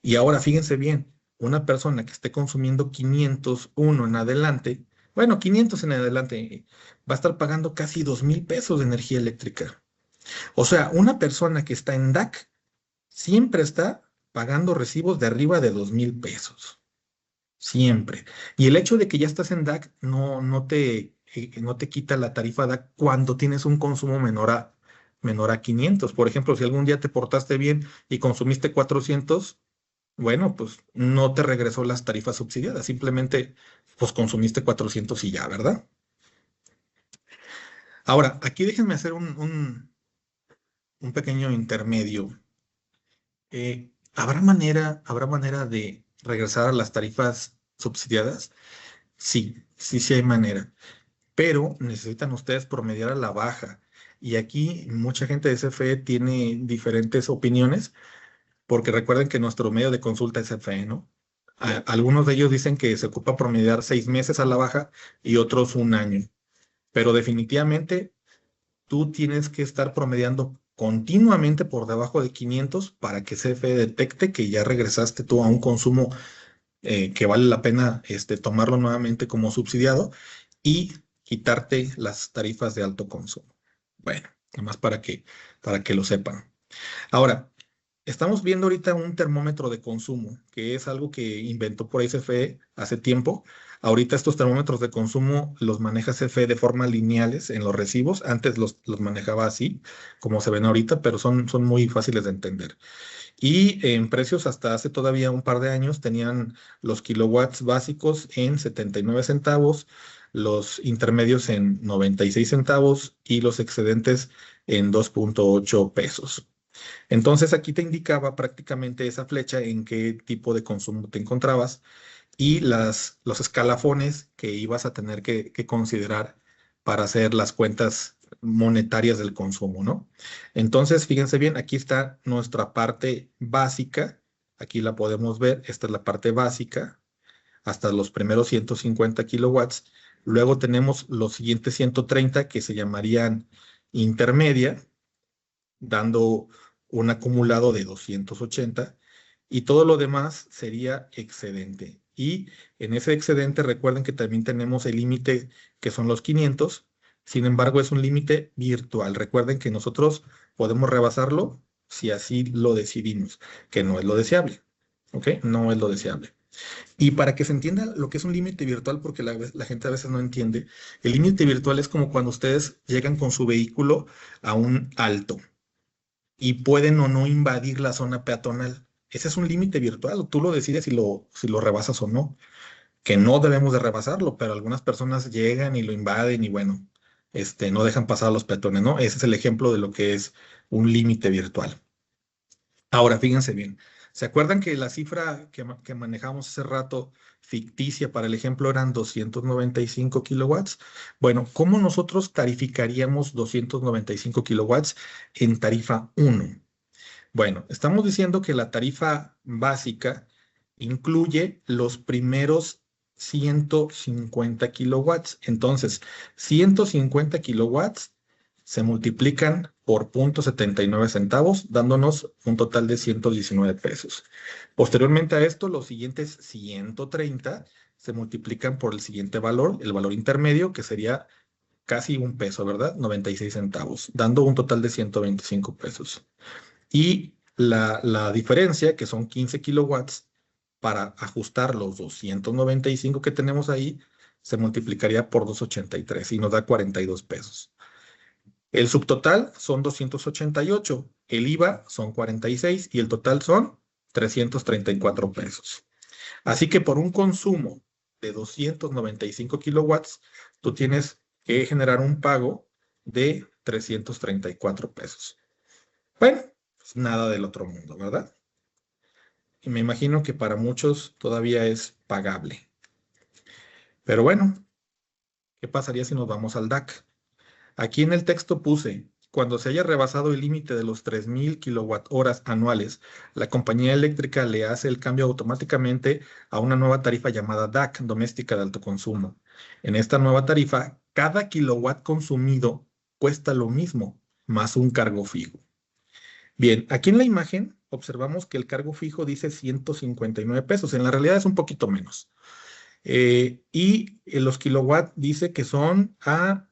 Y ahora fíjense bien, una persona que esté consumiendo 501 en adelante, bueno, 500 en adelante, va a estar pagando casi 2,000 pesos de energía eléctrica. O sea, una persona que está en DAC siempre está pagando recibos de arriba de 2,000 pesos. Siempre. Y el hecho de que ya estás en DAC no te quita la tarifa DAC cuando tienes un consumo menor a 500. Por ejemplo, si algún día te portaste bien y consumiste 400, bueno, pues no te regresó las tarifas subsidiadas, simplemente pues consumiste 400 y ya, ¿verdad? Ahora, aquí déjenme hacer un pequeño intermedio. ¿Habrá manera de regresar a las tarifas subsidiadas? Sí, sí, sí hay manera, pero necesitan ustedes promediar a la baja. Y aquí mucha gente de CFE tiene diferentes opiniones, porque recuerden que nuestro medio de consulta es CFE, ¿no? Algunos de ellos dicen que se ocupa promediar 6 meses a la baja y otros un año, pero definitivamente tú tienes que estar promediando continuamente por debajo de 500 para que CFE detecte que ya regresaste tú a un consumo que vale la pena tomarlo nuevamente como subsidiado y quitarte las tarifas de alto consumo. Bueno, nada más para que lo sepan. Ahora, estamos viendo ahorita un termómetro de consumo, que es algo que inventó por ahí CFE hace tiempo. Ahorita estos termómetros de consumo los maneja CFE de forma lineales en los recibos. Antes los manejaba así, como se ven ahorita, pero son muy fáciles de entender. Y en precios hasta hace todavía un par de años tenían los kilowatts básicos en 79 centavos, los intermedios en 96 centavos y los excedentes en 2,8 pesos. Entonces aquí te indicaba prácticamente esa flecha en qué tipo de consumo te encontrabas y los escalafones que ibas a tener que considerar para hacer las cuentas monetarias del consumo, ¿no? Entonces, fíjense bien, aquí está nuestra parte básica, aquí la podemos ver, esta es la parte básica, hasta los primeros 150 kilowatts. Luego tenemos los siguientes 130 que se llamarían intermedia, dando un acumulado de 280 y todo lo demás sería excedente. Y en ese excedente recuerden que también tenemos el límite que son los 500. Sin embargo, es un límite virtual. Recuerden que nosotros podemos rebasarlo si así lo decidimos, que no es lo deseable. ¿Ok? No es lo deseable. Y para que se entienda lo que es un límite virtual, porque la gente a veces no entiende, el límite virtual es como cuando ustedes llegan con su vehículo a un alto y pueden o no invadir la zona peatonal. Ese es un límite virtual, tú lo decides si lo rebasas o no, que no debemos de rebasarlo, pero algunas personas llegan y lo invaden y bueno, no dejan pasar a los peatones, ¿no? Ese es el ejemplo de lo que es un límite virtual. Ahora, fíjense bien, ¿se acuerdan que la cifra que manejamos hace rato, ficticia para el ejemplo, eran 295 kilowatts? Bueno, ¿cómo nosotros tarificaríamos 295 kilowatts en tarifa uno? Bueno, estamos diciendo que la tarifa básica incluye los primeros 150 kilowatts. Entonces, 150 kilowatts se multiplican por 0.79 centavos, dándonos un total de 119 pesos. Posteriormente a esto, los siguientes 130 se multiplican por el siguiente valor, el valor intermedio, que sería casi un peso, ¿verdad? 96 centavos, dando un total de 125 pesos. Y la diferencia, que son 15 kilowatts, para ajustar los 295 que tenemos ahí, se multiplicaría por 283 y nos da 42 pesos. El subtotal son 288, el IVA son 46 y el total son 334 pesos. Así que por un consumo de 295 kilowatts, tú tienes que generar un pago de 334 pesos. Bueno, pues nada del otro mundo, ¿verdad? Y me imagino que para muchos todavía es pagable. Pero bueno, ¿qué pasaría si nos vamos al DAC? Aquí en el texto puse, cuando se haya rebasado el límite de los 3.000 kilowatt horas anuales, la compañía eléctrica le hace el cambio automáticamente a una nueva tarifa llamada DAC, doméstica de alto consumo. En esta nueva tarifa, cada kilowatt consumido cuesta lo mismo, más un cargo fijo. Bien, aquí en la imagen observamos que el cargo fijo dice 159 pesos. En la realidad es un poquito menos. Los kilowatts dice que son a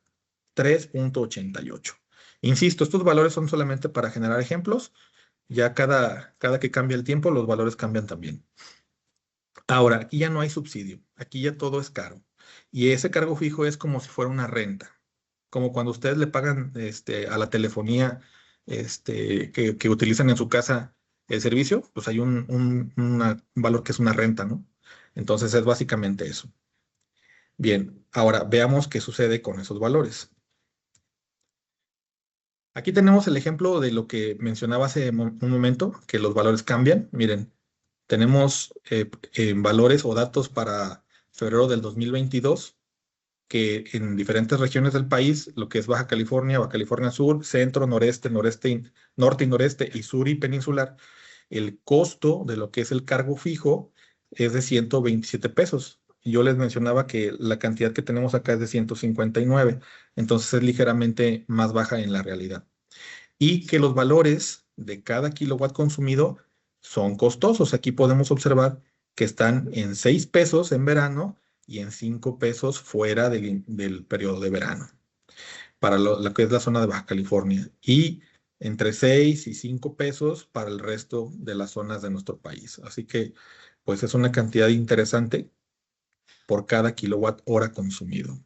3.88. Insisto, estos valores son solamente para generar ejemplos. Ya cada que cambia el tiempo, los valores cambian también. Ahora, aquí ya no hay subsidio. Aquí ya todo es caro. Y ese cargo fijo es como si fuera una renta. Como cuando ustedes le pagan a la telefonía que utilizan en su casa el servicio, pues hay un valor que es una renta, ¿no? Entonces es básicamente eso. Bien, ahora veamos qué sucede con esos valores. Aquí tenemos el ejemplo de lo que mencionaba hace un momento, que los valores cambian. Miren, tenemos valores o datos para febrero del 2022, que en diferentes regiones del país, lo que es Baja California Sur, centro, noreste, norte y noreste y sur y peninsular, el costo de lo que es el cargo fijo es de 127 pesos. Y yo les mencionaba que la cantidad que tenemos acá es de 159, entonces es ligeramente más baja en la realidad. Y que los valores de cada kilowatt consumido son costosos. Aquí podemos observar que están en 6 pesos en verano y en 5 pesos fuera del periodo de verano, para lo que es la zona de Baja California, y entre 6 y 5 pesos para el resto de las zonas de nuestro país. Así que, pues es una cantidad interesante por cada kilowatt hora consumido.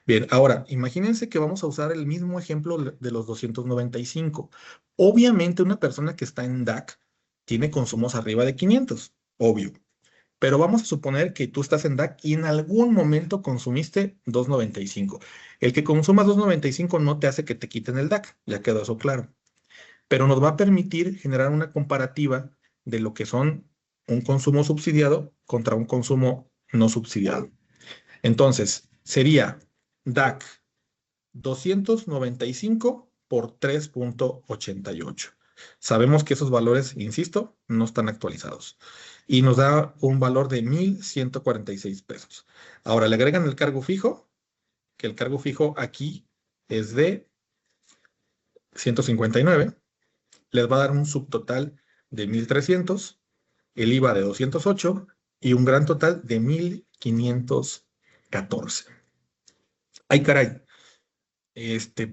Bien, ahora, imagínense que vamos a usar el mismo ejemplo de los 295. Obviamente, una persona que está en DAC tiene consumos arriba de 500, obvio. Pero vamos a suponer que tú estás en DAC y en algún momento consumiste 295. El que consuma 295 no te hace que te quiten el DAC, ya quedó eso claro. Pero nos va a permitir generar una comparativa de lo que son un consumo subsidiado contra un consumo no subsidiado. Entonces, sería DAC 295 por 3.88. Sabemos que esos valores, insisto, no están actualizados. Y nos da un valor de 1.146 pesos. Ahora le agregan el cargo fijo, que el cargo fijo aquí es de 159. Les va a dar un subtotal de 1.300, el IVA de 208 y un gran total de 1.514. Ay, caray.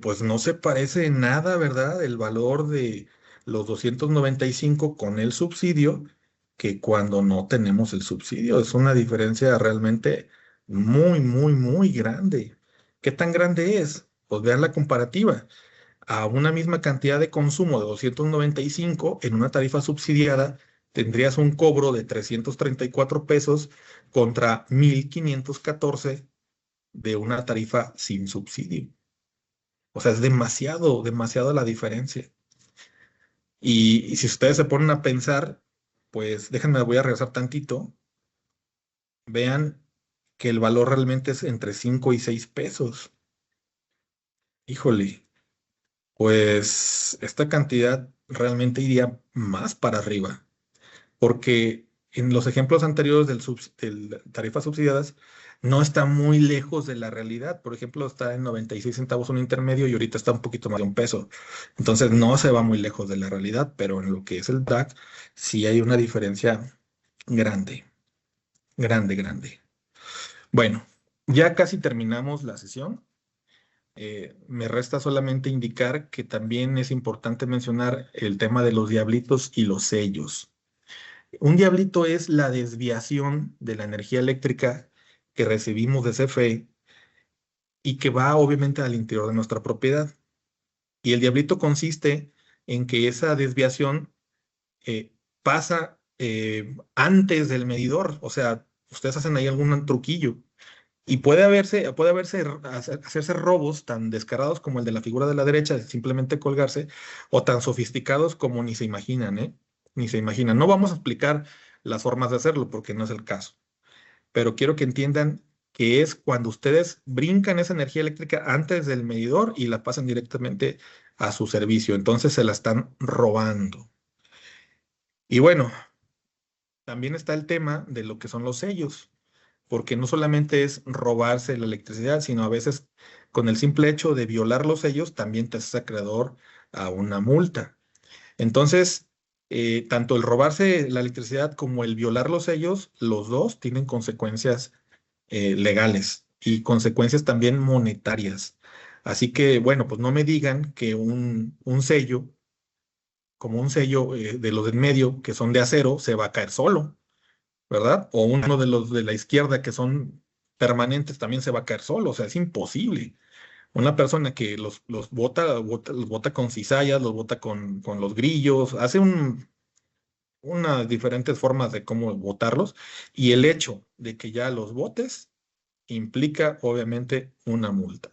Pues no se parece en nada, ¿verdad? El valor de los 295 con el subsidio que cuando no tenemos el subsidio. Es una diferencia realmente muy, muy, muy grande. ¿Qué tan grande es? Pues vean la comparativa. A una misma cantidad de consumo de 295 en una tarifa subsidiada, tendrías un cobro de 334 pesos contra 1.514 de una tarifa sin subsidio. O sea, es demasiado, demasiado la diferencia. Y si ustedes se ponen a pensar, pues déjenme, voy a regresar tantito. Vean que el valor realmente es entre 5 y 6 pesos. Híjole, pues esta cantidad realmente iría más para arriba. Porque en los ejemplos anteriores del tarifas subsidiadas, no está muy lejos de la realidad. Por ejemplo, está en 96 centavos un intermedio y ahorita está un poquito más de un peso. Entonces no se va muy lejos de la realidad, pero en lo que es el DAC sí hay una diferencia grande, grande, grande. Bueno, ya casi terminamos la sesión. Me resta solamente indicar que también es importante mencionar el tema de los diablitos y los sellos. Un diablito es la desviación de la energía eléctrica que recibimos de CFE y que va obviamente al interior de nuestra propiedad. Y el diablito consiste en que esa desviación pasa antes del medidor. O sea, ustedes hacen ahí algún truquillo. Y hacerse robos tan descarados como el de la figura de la derecha, de simplemente colgarse, o tan sofisticados como ni se imaginan, ¿eh? Ni se imaginan. No vamos a explicar las formas de hacerlo porque no es el caso, pero quiero que entiendan que es cuando ustedes brincan esa energía eléctrica antes del medidor y la pasan directamente a su servicio. Entonces se la están robando. Y bueno, también está el tema de lo que son los sellos, porque no solamente es robarse la electricidad, sino a veces con el simple hecho de violar los sellos también te haces acreedor a una multa. Entonces, tanto el robarse la electricidad como el violar los sellos, los dos tienen consecuencias legales y consecuencias también monetarias. Así que, bueno, pues no me digan que un sello, como un sello de los del medio, que son de acero, se va a caer solo, ¿verdad? O uno de los de la izquierda que son permanentes también se va a caer solo, o sea, es imposible. Una persona que los bota con cizallas, los bota con los grillos, hace unas diferentes formas de cómo botarlos, y el hecho de que ya los botes implica obviamente una multa.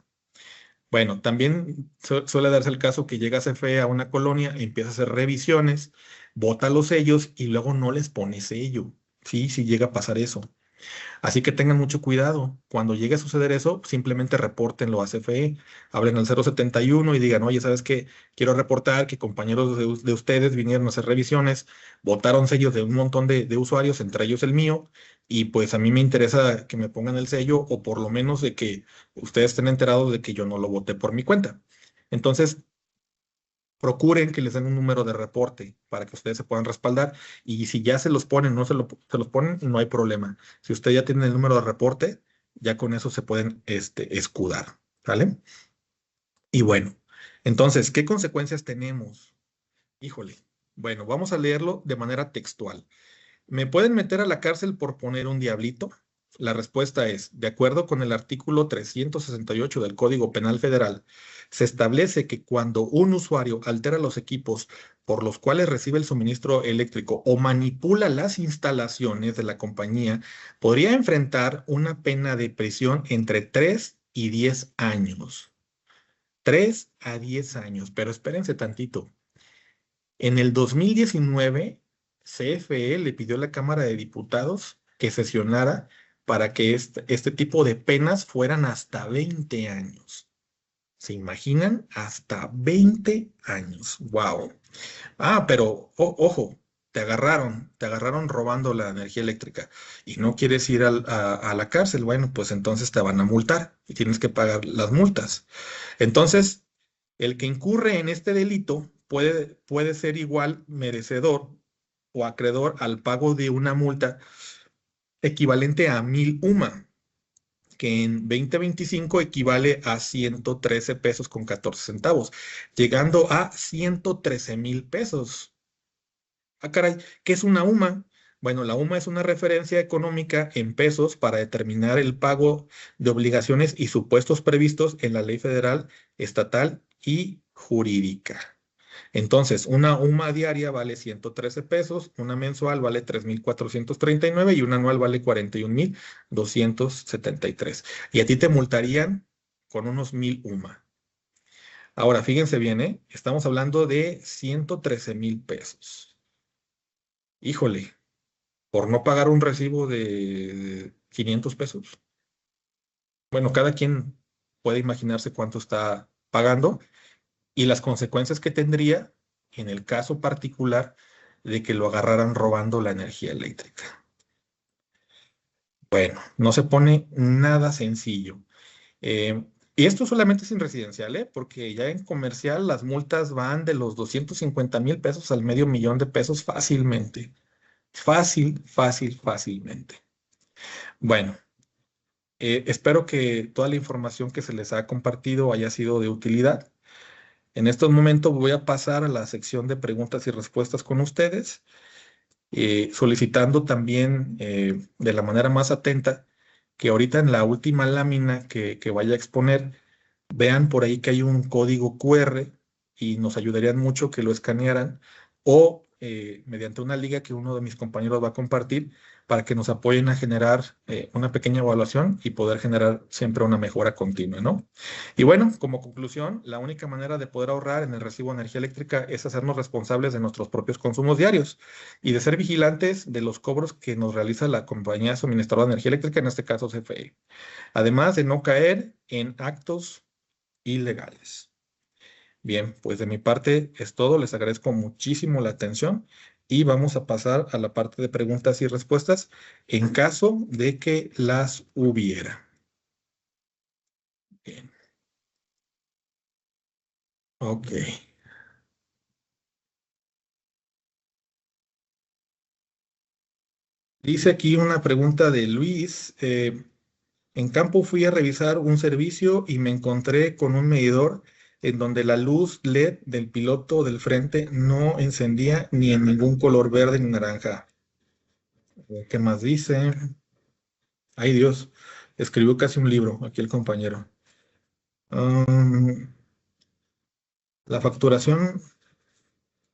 Bueno, también suele darse el caso que llega CFE a una colonia, empieza a hacer revisiones, bota los sellos y luego no les pone sello. Sí, sí llega a pasar eso. Así que tengan mucho cuidado. Cuando llegue a suceder eso, simplemente repórtenlo a CFE, hablen al 071 y digan, oye, ¿sabes qué? Quiero reportar que compañeros de ustedes vinieron a hacer revisiones, botaron sellos de un montón de usuarios, entre ellos el mío, y pues a mí me interesa que me pongan el sello o por lo menos de que ustedes estén enterados de que yo no lo boté por mi cuenta. Entonces, procuren que les den un número de reporte para que ustedes se puedan respaldar. Y si ya se los ponen, no se los ponen, no hay problema. Si usted ya tiene el número de reporte, ya con eso se pueden escudar. ¿Vale? Y bueno, entonces, ¿qué consecuencias tenemos? Híjole. Bueno, vamos a leerlo de manera textual. ¿Me pueden meter a la cárcel por poner un diablito? La respuesta es, de acuerdo con el artículo 368 del Código Penal Federal, se establece que cuando un usuario altera los equipos por los cuales recibe el suministro eléctrico o manipula las instalaciones de la compañía, podría enfrentar una pena de prisión entre 3 y 10 años. 3 a 10 años, pero espérense tantito. En el 2019, CFE le pidió a la Cámara de Diputados que sesionara para que este tipo de penas fueran hasta 20 años. ¿Se imaginan? Hasta 20 años. ¡Wow! Ah, pero ojo, te agarraron robando la energía eléctrica y no quieres ir a la cárcel. Bueno, pues entonces te van a multar y tienes que pagar las multas. Entonces, el que incurre en este delito puede ser igual merecedor o acreedor al pago de una multa equivalente a 1000 UMA, que en 2025 equivale a 113 pesos con 14 centavos, llegando a 113,000 pesos. Ah, caray, ¿qué es una UMA? Bueno, la UMA es una referencia económica en pesos para determinar el pago de obligaciones y supuestos previstos en la ley federal, estatal y jurídica. Entonces, una UMA diaria vale 113 pesos, una mensual vale 3,439 y una anual vale 41,273. Y a ti te multarían con unos 1000 UMA. Ahora, fíjense bien, ¿eh? Estamos hablando de 113,000 pesos. Híjole, por no pagar un recibo de 500 pesos. Bueno, cada quien puede imaginarse cuánto está pagando y las consecuencias que tendría en el caso particular de que lo agarraran robando la energía eléctrica. Bueno, no se pone nada sencillo. Eh, y esto solamente es en residencial, ¿eh? Porque ya en comercial las multas van de los 250,000 pesos al medio millón de pesos fácilmente. Fácilmente. Bueno, espero que toda la información que se les ha compartido haya sido de utilidad. En estos momentos voy a pasar a la sección de preguntas y respuestas con ustedes, solicitando también de la manera más atenta que ahorita en la última lámina que vaya a exponer, vean por ahí que hay un código QR y nos ayudarían mucho que lo escanearan o mediante una liga que uno de mis compañeros va a compartir para que nos apoyen a generar una pequeña evaluación y poder generar siempre una mejora continua, ¿no? Y bueno, como conclusión, la única manera de poder ahorrar en el recibo de energía eléctrica es hacernos responsables de nuestros propios consumos diarios y de ser vigilantes de los cobros que nos realiza la compañía suministradora de energía eléctrica, en este caso CFE. Además de no caer en actos ilegales. Bien, pues de mi parte es todo. Les agradezco muchísimo la atención y vamos a pasar a la parte de preguntas y respuestas en caso de que las hubiera. Bien, ok. Dice aquí una pregunta de Luis. En campo fui a revisar un servicio y me encontré con un medidor en donde la luz LED del piloto del frente no encendía ni en ningún color verde ni naranja. ¿Qué más dice? Ay Dios, escribió casi un libro aquí el compañero. Um, la facturación,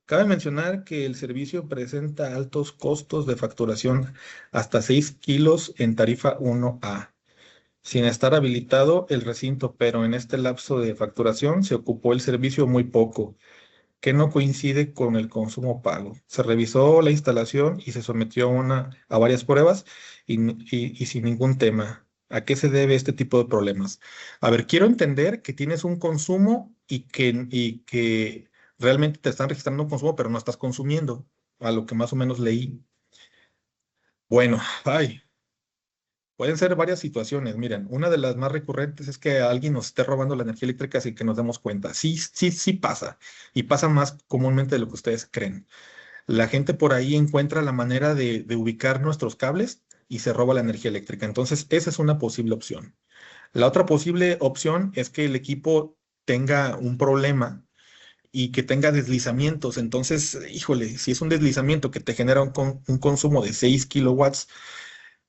cabe mencionar que el servicio presenta altos costos de facturación hasta 6 kilos en tarifa 1A, sin estar habilitado el recinto, pero en este lapso de facturación se ocupó el servicio muy poco, que no coincide con el consumo pago. Se revisó la instalación y se sometió a varias pruebas y sin ningún tema. ¿A qué se debe este tipo de problemas? A ver, quiero entender que tienes un consumo y que realmente te están registrando un consumo, pero no estás consumiendo, a lo que más o menos leí. Bueno, ay, pueden ser varias situaciones. Miren, una de las más recurrentes es que alguien nos esté robando la energía eléctrica sin que nos demos cuenta. Sí pasa. Y pasa más comúnmente de lo que ustedes creen. La gente por ahí encuentra la manera de ubicar nuestros cables y se roba la energía eléctrica. Entonces, esa es una posible opción. La otra posible opción es que el equipo tenga un problema y que tenga deslizamientos. Entonces, híjole, si es un deslizamiento que te genera un consumo de 6 kilowatts,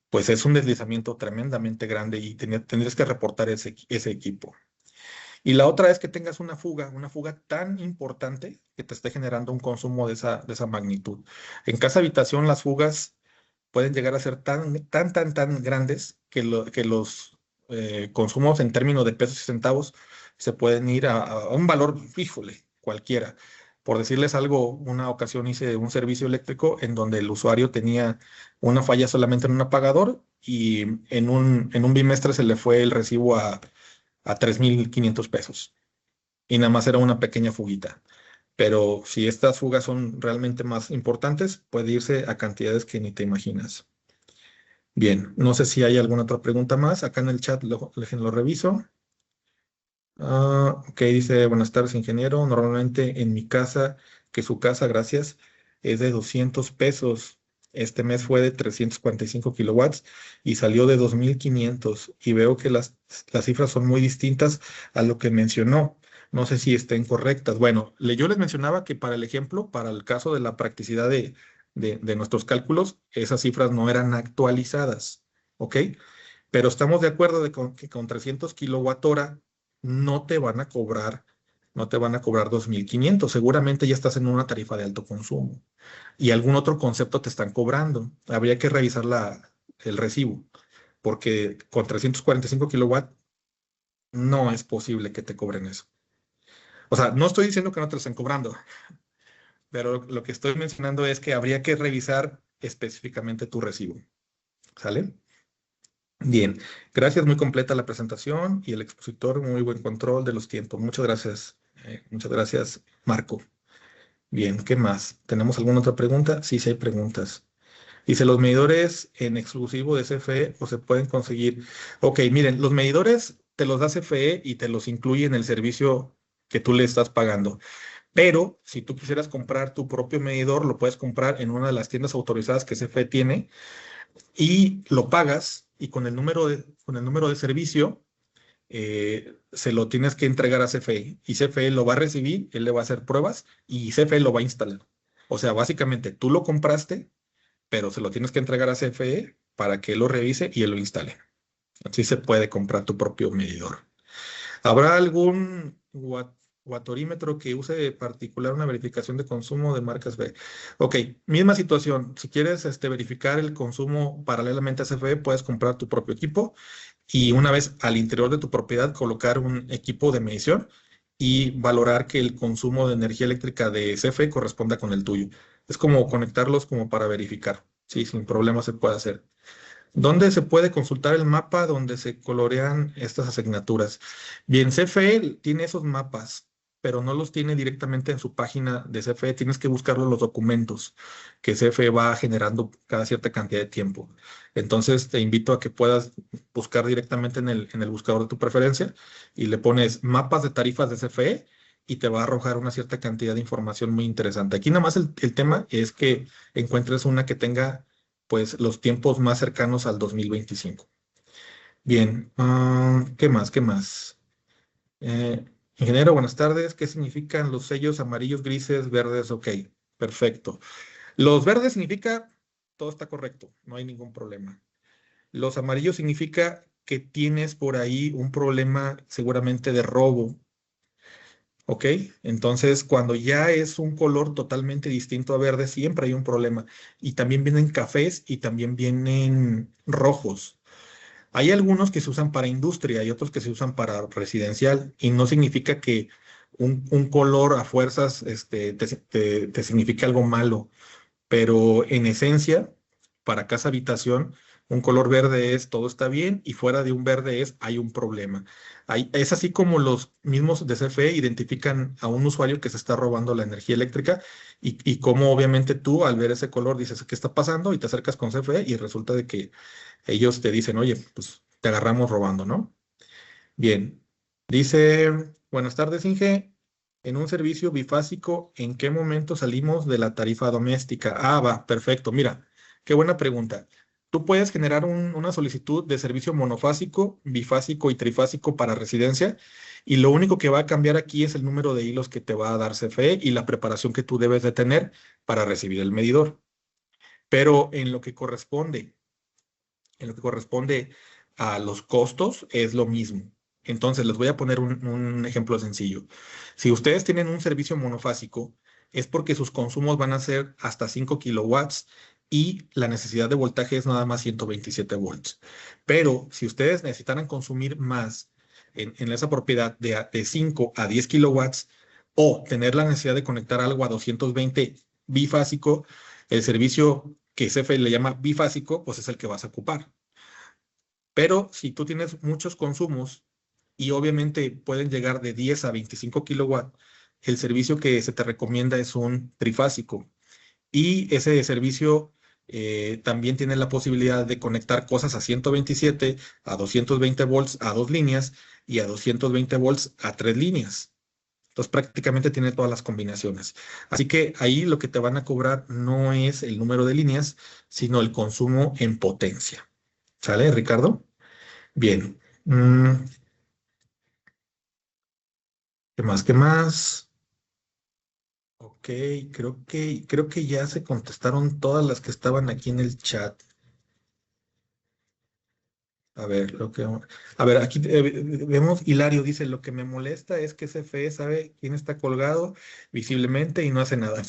pues es un deslizamiento tremendamente grande y tendrías que reportar ese equipo. Y la otra es que tengas una fuga tan importante que te esté generando un consumo de esa magnitud. En casa habitación, las fugas pueden llegar a ser tan grandes que los consumos en términos de pesos y centavos se pueden ir a un valor, híjole, cualquiera. Por decirles algo, una ocasión hice un servicio eléctrico en donde el usuario tenía una falla solamente en un apagador y en un bimestre se le fue el recibo a 3,500 pesos. Y nada más era una pequeña fuguita. Pero si estas fugas son realmente más importantes, puede irse a cantidades que ni te imaginas. Bien, no sé si hay alguna otra pregunta más. Acá en el chat lo reviso. Ok, dice, buenas tardes, ingeniero. Normalmente en mi casa, que su casa, gracias, es de 200 pesos. Este mes fue de 345 kilowatts y salió de 2,500. Y veo que las cifras son muy distintas a lo que mencionó. No sé si estén correctas. Bueno, yo les mencionaba que para el ejemplo, para el caso de la practicidad de nuestros cálculos, esas cifras no eran actualizadas. ¿Ok? Pero estamos de acuerdo que con 300 kilowatt hora no te van a cobrar, no te van a cobrar 2,500. Seguramente ya estás en una tarifa de alto consumo y algún otro concepto te están cobrando. Habría que revisar el recibo, porque con 345 kilowatt no es posible que te cobren eso. O sea, no estoy diciendo que no te lo estén cobrando, pero lo que estoy mencionando es que habría que revisar específicamente tu recibo. ¿Sale? Bien, gracias, muy completa la presentación y el expositor, muy buen control de los tiempos. Muchas gracias, Marco. Bien, ¿qué más? ¿Tenemos alguna otra pregunta? Sí, sí hay preguntas. Dice, ¿los medidores en exclusivo de CFE o se pueden conseguir? Ok, miren, los medidores te los da CFE y te los incluye en el servicio que tú le estás pagando. Pero si tú quisieras comprar tu propio medidor, lo puedes comprar en una de las tiendas autorizadas que CFE tiene y lo pagas y con el número de servicio se lo tienes que entregar a CFE y CFE lo va a recibir, él le va a hacer pruebas y CFE lo va a instalar. O sea, básicamente tú lo compraste, pero se lo tienes que entregar a CFE para que él lo revise y él lo instale. Así se puede comprar tu propio medidor. ¿Habrá algún watorímetro que use de particular una verificación de consumo de marcas B? Ok, misma situación. Si quieres verificar el consumo paralelamente a CFE, puedes comprar tu propio equipo y una vez al interior de tu propiedad colocar un equipo de medición y valorar que el consumo de energía eléctrica de CFE corresponda con el tuyo. Es como conectarlos como para verificar. Sí, sin problema se puede hacer. ¿Dónde se puede consultar el mapa donde se colorean estas asignaturas? Bien, CFE tiene esos mapas, pero no los tiene directamente en su página de CFE. Tienes que buscarlo en los documentos que CFE va generando cada cierta cantidad de tiempo. Entonces, te invito a que puedas buscar directamente en el buscador de tu preferencia y le pones mapas de tarifas de CFE y te va a arrojar una cierta cantidad de información muy interesante. Aquí nada más el tema es que encuentres una que tenga pues los tiempos más cercanos al 2025. Bien, ¿qué más? ¿Qué más? Ingeniero, buenas tardes. ¿Qué significan los sellos amarillos, grises, verdes? Ok, perfecto. Los verdes significa todo está correcto, no hay ningún problema. Los amarillos significa que tienes por ahí un problema seguramente de robo. ¿Ok? Entonces, cuando ya es un color totalmente distinto a verde, siempre hay un problema. Y también vienen cafés y también vienen rojos. Hay algunos que se usan para industria y otros que se usan para residencial. Y no significa que un color a fuerzas te signifique algo malo, pero en esencia, para casa habitación, un color verde es todo está bien y fuera de un verde es hay un problema. Es así como los mismos de CFE identifican a un usuario que se está robando la energía eléctrica y cómo obviamente tú al ver ese color dices, ¿qué está pasando? Y te acercas con CFE y resulta de que ellos te dicen, oye, pues te agarramos robando, ¿no? Bien. Dice, buenas tardes, Inge. En un servicio bifásico, ¿en qué momento salimos de la tarifa doméstica? Ah, va, perfecto. Mira, qué buena pregunta. Tú puedes generar una solicitud de servicio monofásico, bifásico y trifásico para residencia y lo único que va a cambiar aquí es el número de hilos que te va a dar CFE y la preparación que tú debes de tener para recibir el medidor. Pero en lo que corresponde a los costos es lo mismo. Entonces, les voy a poner un ejemplo sencillo. Si ustedes tienen un servicio monofásico, es porque sus consumos van a ser hasta 5 kilowatts y la necesidad de voltaje es nada más 127 volts. Pero si ustedes necesitaran consumir más en esa propiedad de 5 a 10 kilowatts o tener la necesidad de conectar algo a 220 bifásico, el servicio que CFE le llama bifásico, pues es el que vas a ocupar. Pero si tú tienes muchos consumos y obviamente pueden llegar de 10 a 25 kilowatts, el servicio que se te recomienda es un trifásico. Y ese servicio también tiene la posibilidad de conectar cosas a 127, a 220 volts a dos líneas y a 220 volts a tres líneas. Entonces prácticamente tiene todas las combinaciones. Así que ahí lo que te van a cobrar no es el número de líneas, sino el consumo en potencia. ¿Sale, Ricardo? Bien. ¿Qué más? ¿Qué más? Ok, creo que ya se contestaron todas las que estaban aquí en el chat. A ver, aquí vemos, Hilario dice, lo que me molesta es que CFE sabe quién está colgado visiblemente y no hace nada.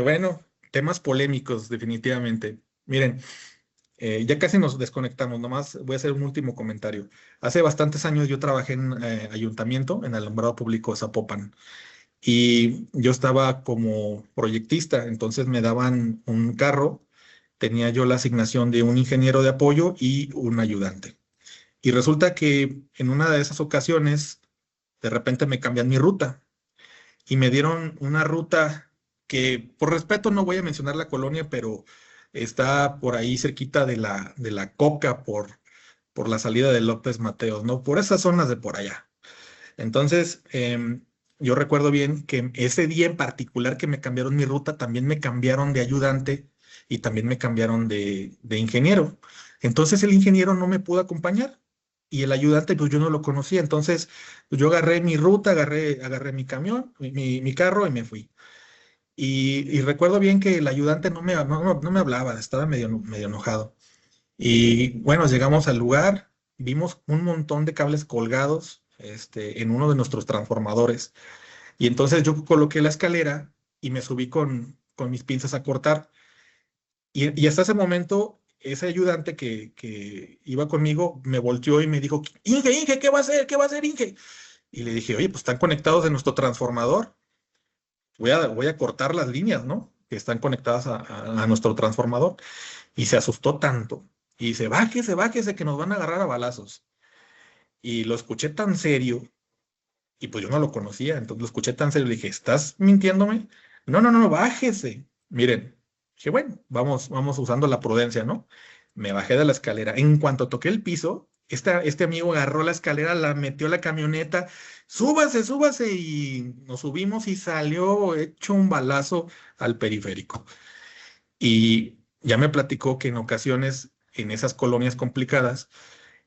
Bueno, temas polémicos, definitivamente. Miren, ya casi nos desconectamos, nomás voy a hacer un último comentario. Hace bastantes años yo trabajé en ayuntamiento, en alumbrado público de Zapopan. Y yo estaba como proyectista, entonces me daban un carro, tenía yo la asignación de un ingeniero de apoyo y un ayudante. Y resulta que en una de esas ocasiones, de repente me cambian mi ruta y me dieron una ruta que por respeto no voy a mencionar la colonia, pero está por ahí cerquita de la Coca, por la salida de López Mateos, ¿no? Por esas zonas de por allá. Entonces, yo recuerdo bien que ese día en particular que me cambiaron mi ruta, también me cambiaron de ayudante y también me cambiaron de ingeniero. Entonces el ingeniero no me pudo acompañar y el ayudante, pues yo no lo conocía. Entonces, pues, yo agarré mi ruta, agarré mi camión, mi carro y me fui. Y recuerdo bien que el ayudante no me hablaba, estaba medio enojado. Y bueno, llegamos al lugar, vimos un montón de cables colgados en uno de nuestros transformadores. Y entonces yo coloqué la escalera y me subí con mis pinzas a cortar. Y hasta ese momento, ese ayudante que iba conmigo me volteó y me dijo, Inge, ¿qué va a hacer? ¿Qué va a hacer, Inge? Y le dije, oye, pues están conectados de nuestro transformador. Voy a cortar las líneas, ¿no? Que están conectadas a nuestro transformador. Y se asustó tanto. Y dice, bájese, que nos van a agarrar a balazos. Y lo escuché tan serio, y pues yo no lo conocía, entonces lo escuché tan serio, le dije, ¿estás mintiéndome? No, bájese. Miren, dije, bueno, vamos usando la prudencia, ¿no? Me bajé de la escalera. En cuanto toqué el piso, este amigo agarró la escalera, la metió a la camioneta, súbase, y nos subimos y salió hecho un balazo al periférico. Y ya me platicó que en ocasiones, en esas colonias complicadas,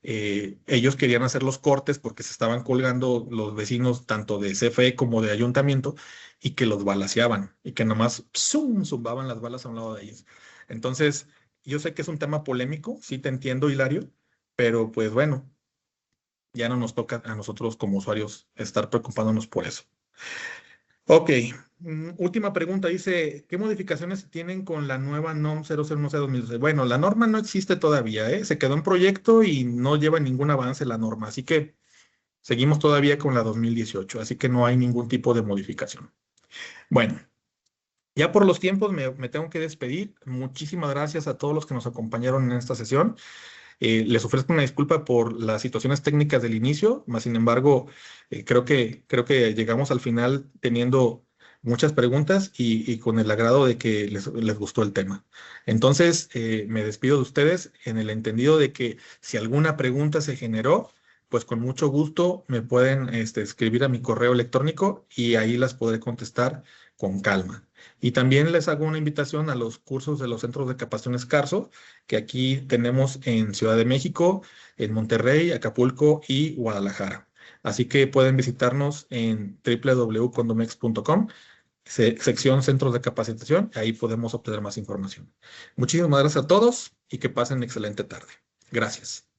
ellos querían hacer los cortes porque se estaban colgando los vecinos tanto de CFE como de ayuntamiento y que los balaceaban y que nomás zumbaban las balas a un lado de ellos. Entonces, yo sé que es un tema polémico, sí te entiendo, Hilario, pero pues bueno, ya no nos toca a nosotros como usuarios estar preocupándonos por eso. Ok, última pregunta. Dice, ¿qué modificaciones se tienen con la nueva NOM 001C-2012? Bueno, la norma no existe todavía, ¿eh? Se quedó en proyecto y no lleva ningún avance la norma, así que seguimos todavía con la 2018, así que no hay ningún tipo de modificación. Bueno, ya por los tiempos me tengo que despedir. Muchísimas gracias a todos los que nos acompañaron en esta sesión. Les ofrezco una disculpa por las situaciones técnicas del inicio, más sin embargo, creo que llegamos al final teniendo muchas preguntas y con el agrado de que les gustó el tema. Entonces, me despido de ustedes en el entendido de que si alguna pregunta se generó, pues con mucho gusto me pueden escribir a mi correo electrónico y ahí las podré contestar con calma. Y también les hago una invitación a los cursos de los centros de capacitación Carso que aquí tenemos en Ciudad de México, en Monterrey, Acapulco y Guadalajara. Así que pueden visitarnos en www.condomex.com, sección Centros de Capacitación, ahí podemos obtener más información. Muchísimas gracias a todos y que pasen excelente tarde. Gracias.